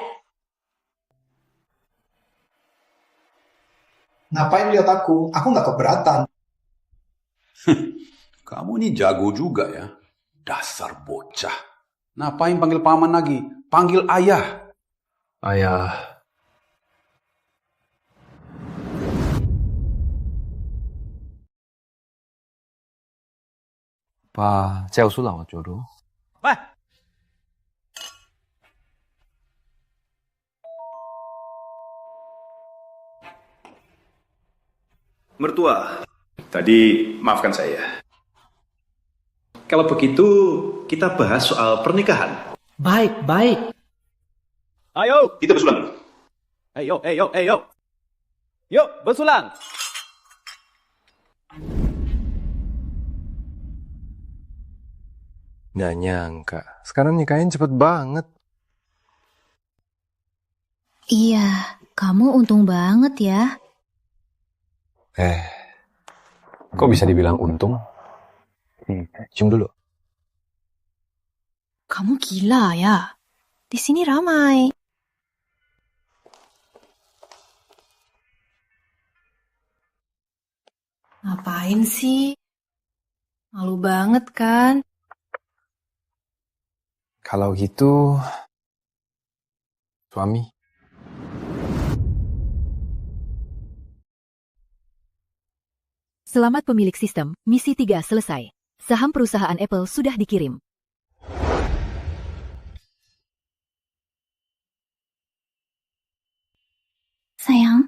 Ngapain lihat aku? Aku nggak keberatan. Kamu ini jago juga ya. Dasar bocah. Ngapain panggil paman lagi? Panggil ayah. Ayah. Pa, 教书郎做的。喂， Mertua, tadi maafkan saya. Kalau begitu, kita bahas soal pernikahan. Baik, baik. Ayo, kita bersulang. Ayo. Yuk, bersulang. Nggak nyangka, sekarang nikahin cepet banget. Iya, kamu untung banget ya. Kok bisa dibilang untung? Cium dulu. Kamu gila ya? Di sini ramai. Ngapain sih? Malu banget kan? Kalau gitu, suami. Selamat pemilik sistem, misi 3 selesai. Saham perusahaan Apple sudah dikirim. Sayang.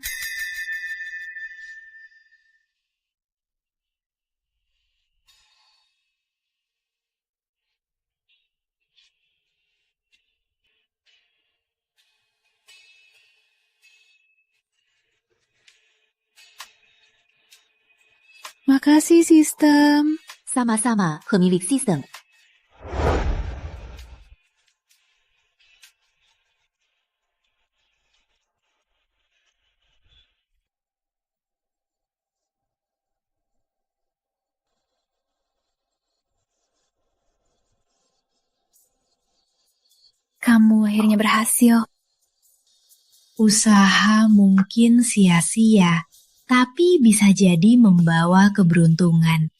Makasih sistem. Sama-sama, pemilik sistem. Kamu akhirnya berhasil. Usaha mungkin sia-sia, tapi bisa jadi membawa keberuntungan.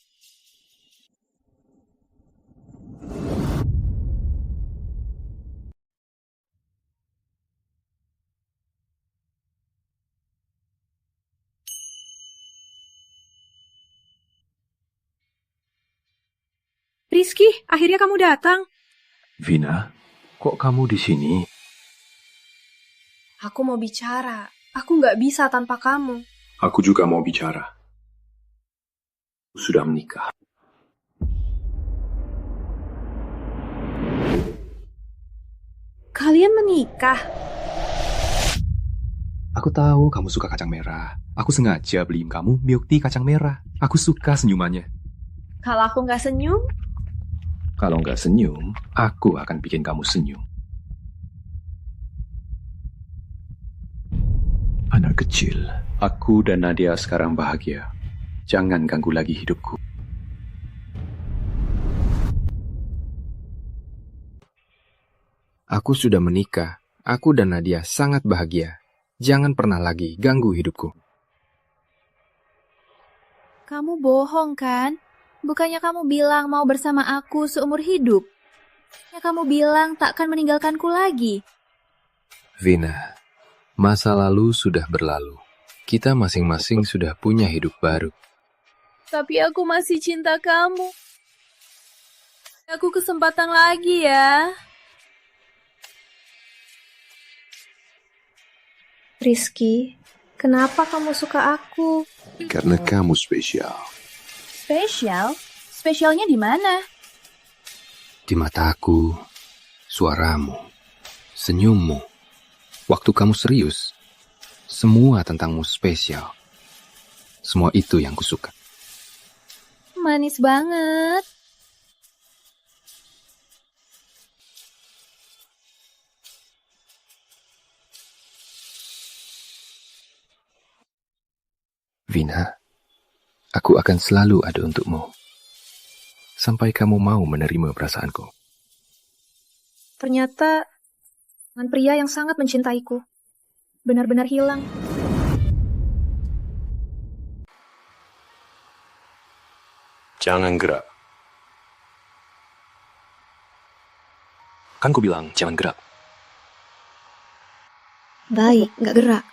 Rizky, akhirnya kamu datang. Vina, kok kamu di sini? Aku mau bicara. Aku nggak bisa tanpa kamu. Aku juga mau bicara. Sudah menikah. Kalian menikah? Aku tahu kamu suka kacang merah. Aku sengaja beliin kamu milk tea kacang merah. Aku suka senyumannya. Kalau aku nggak senyum? Kalau nggak senyum, aku akan bikin kamu senyum. Anak kecil, aku dan Nadia sekarang bahagia. Jangan ganggu lagi hidupku. Aku sudah menikah. Aku dan Nadia sangat bahagia. Jangan pernah lagi ganggu hidupku. Kamu bohong kan? Bukannya kamu bilang mau bersama aku seumur hidup? Ya kamu bilang tak akan meninggalkanku lagi. Vina, masa lalu sudah berlalu. Kita masing-masing sudah punya hidup baru. Tapi aku masih cinta kamu. Aku kesempatan lagi ya. Rizky, kenapa kamu suka aku? Karena kamu spesial. Spesial? Spesialnya di mana? Di mataku, suaramu, senyummu, waktu kamu serius, semua tentangmu spesial. Semua itu yang kusuka. Manis banget. Vina, aku akan selalu ada untukmu. Sampai kamu mau menerima perasaanku. Ternyata, dengan pria yang sangat mencintaiku. Benar-benar hilang. Jangan gerak. Kan ku bilang, jangan gerak. Baik, nggak gerak.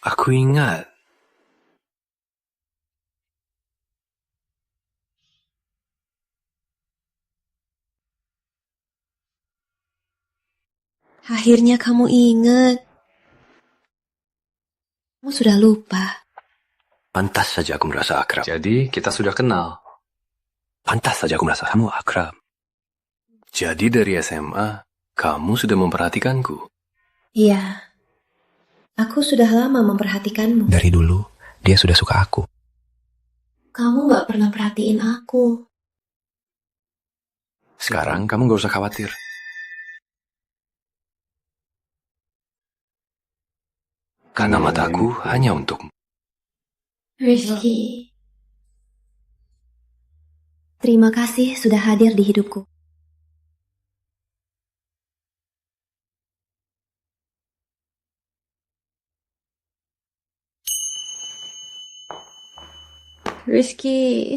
Aku ingat. Akhirnya kamu ingat. Kamu sudah lupa. Pantas saja aku merasa akrab. Jadi kita sudah kenal. Pantas saja aku merasa kamu akrab. Jadi dari SMA, kamu sudah memperhatikanku. Iya. Aku sudah lama memperhatikanmu. Dari dulu, dia sudah suka aku. Kamu gak pernah perhatiin aku. Sekarang kamu gak usah khawatir. Karena mataku hanya untukmu. Rizky. Terima kasih sudah hadir di hidupku. Rizky.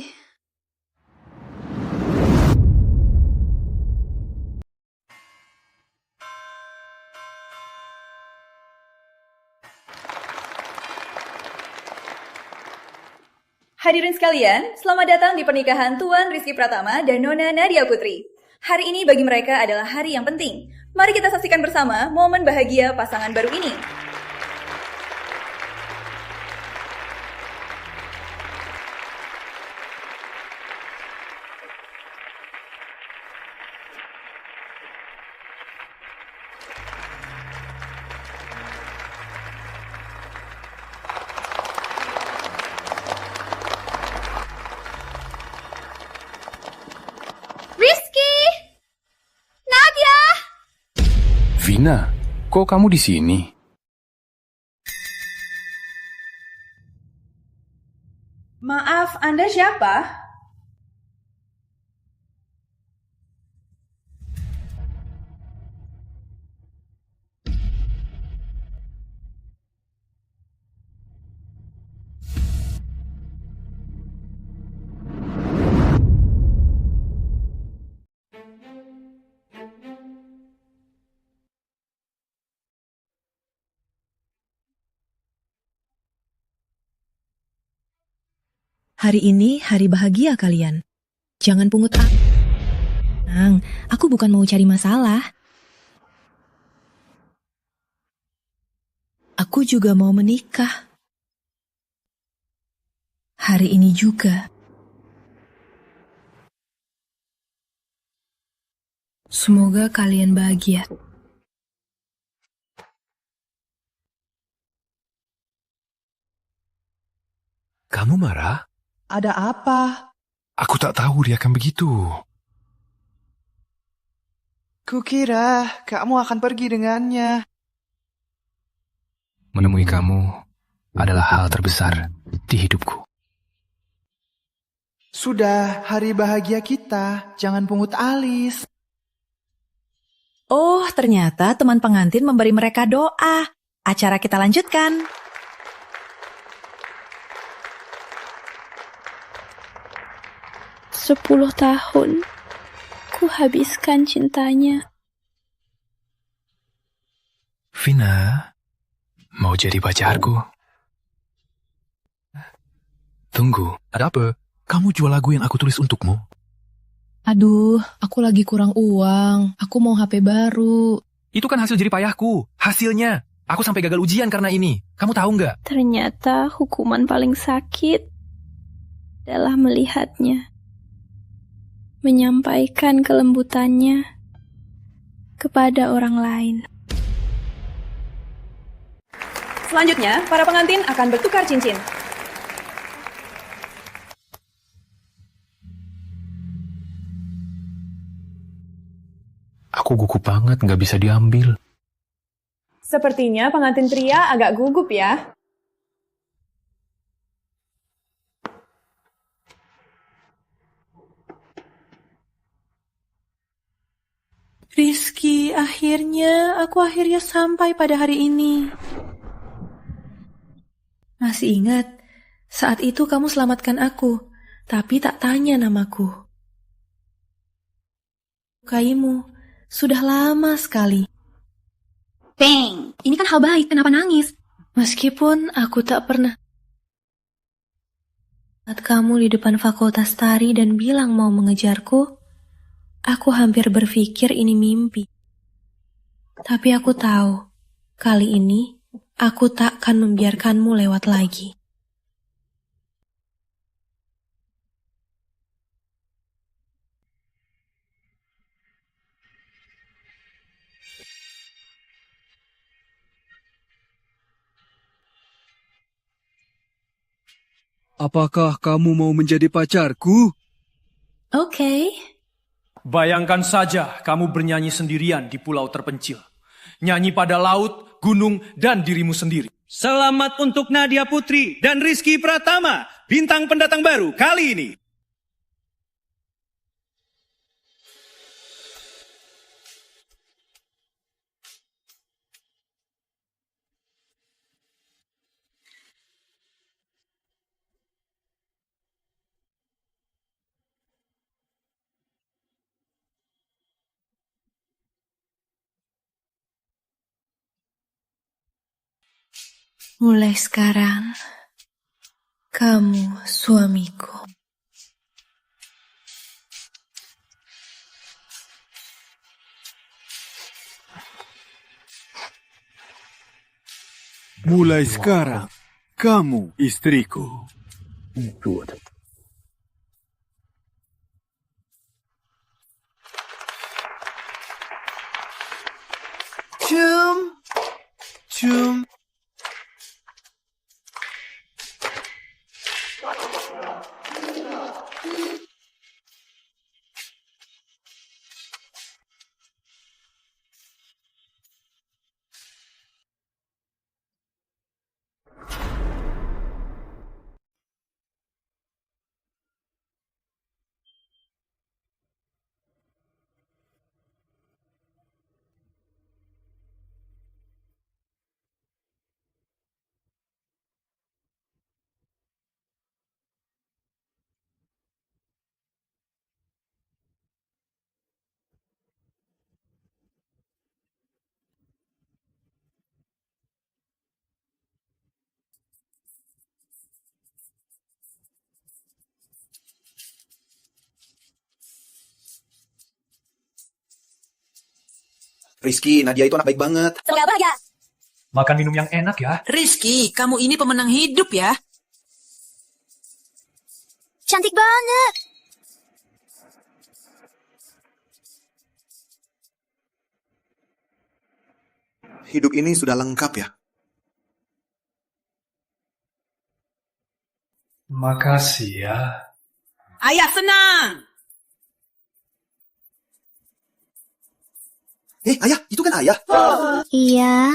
Hadirin sekalian, selamat datang di pernikahan Tuan Rizky Pratama dan Nona Nadia Putri. Hari ini bagi mereka adalah hari yang penting. Mari kita saksikan bersama momen bahagia pasangan baru ini. Vina, kok kamu di sini? Maaf, Anda siapa? Hari ini hari bahagia kalian. Jangan pungut aku. Nang, aku bukan mau cari masalah. Aku juga mau menikah. Hari ini juga. Semoga kalian bahagia. Kamu marah? Ada apa? Aku tak tahu dia akan begitu. Kukira kamu akan pergi dengannya. Menemui kamu adalah hal terbesar di hidupku. Sudah hari bahagia kita, jangan pungut alis. Oh, ternyata teman pengantin memberi mereka doa. Acara kita lanjutkan. Sepuluh tahun ku habiskan cintanya. Vina, mau jadi pacarku? Tunggu, ada apa? Kamu jual lagu yang aku tulis untukmu? Aduh, aku lagi kurang uang. Aku mau HP baru. Itu kan hasil jerih payahku. Hasilnya. Aku sampai gagal ujian karena ini. Kamu tahu nggak? Ternyata hukuman paling sakit adalah melihatnya. Menyampaikan kelembutannya kepada orang lain. Selanjutnya, para pengantin akan bertukar cincin. Aku Kok gugup banget, nggak bisa diambil. Sepertinya pengantin pria agak gugup ya. Rizky, aku akhirnya sampai pada hari ini. Masih ingat, saat itu kamu selamatkan aku, tapi tak tanya namaku. Kaimu, sudah lama sekali. Peng, ini kan hal baik, kenapa nangis? Meskipun aku tak pernah saat kamu di depan fakultas tari dan bilang mau mengejarku, aku hampir berpikir ini mimpi. Tapi aku tahu, kali ini aku takkan membiarkanmu lewat lagi. Apakah kamu mau menjadi pacarku? Oke. Bayangkan saja kamu bernyanyi sendirian di pulau terpencil. Nyanyi pada laut, gunung, dan dirimu sendiri. Selamat untuk Nadia Putri dan Rizky Pratama, bintang pendatang baru kali ini. Mulai sekarang, kamu suamiku. Mulai sekarang, kamu istriku. Cium. Cium. Rizky, Nadia itu anak baik banget. Semoga bahagia. Makan minum yang enak ya. Rizky, kamu ini pemenang hidup ya. Cantik banget. Hidup ini sudah lengkap ya. Makasih ya. Ayah senang. Ayah, itu kan ayah. Iya.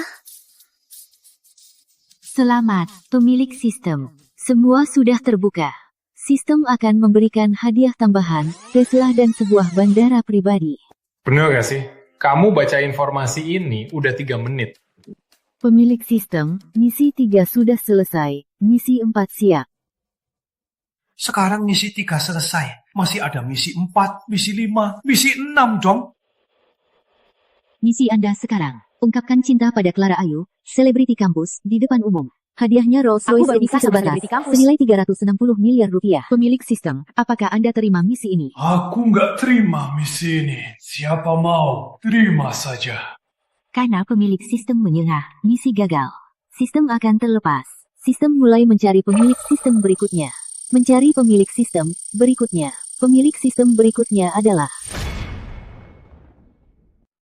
Selamat, pemilik sistem. Semua sudah terbuka. Sistem akan memberikan hadiah tambahan, Tesla dan sebuah bandara pribadi. Bener gak sih? Kamu baca informasi ini udah 3 menit. Pemilik sistem, misi 3 sudah selesai, misi 4 siap. Sekarang misi 3 selesai. Masih ada misi 4, misi 5, misi 6 dong. Misi Anda sekarang, ungkapkan cinta pada Clara Ayu, selebriti kampus, di depan umum. Hadiahnya Rolls-Royce edisi terbatas, senilai 360 miliar rupiah. Pemilik sistem, apakah Anda terima misi ini? Aku nggak terima misi ini. Siapa mau, terima saja. Karena pemilik sistem menyerah, misi gagal. Sistem akan terlepas. Sistem mulai mencari pemilik sistem berikutnya. Mencari pemilik sistem berikutnya. Pemilik sistem berikutnya adalah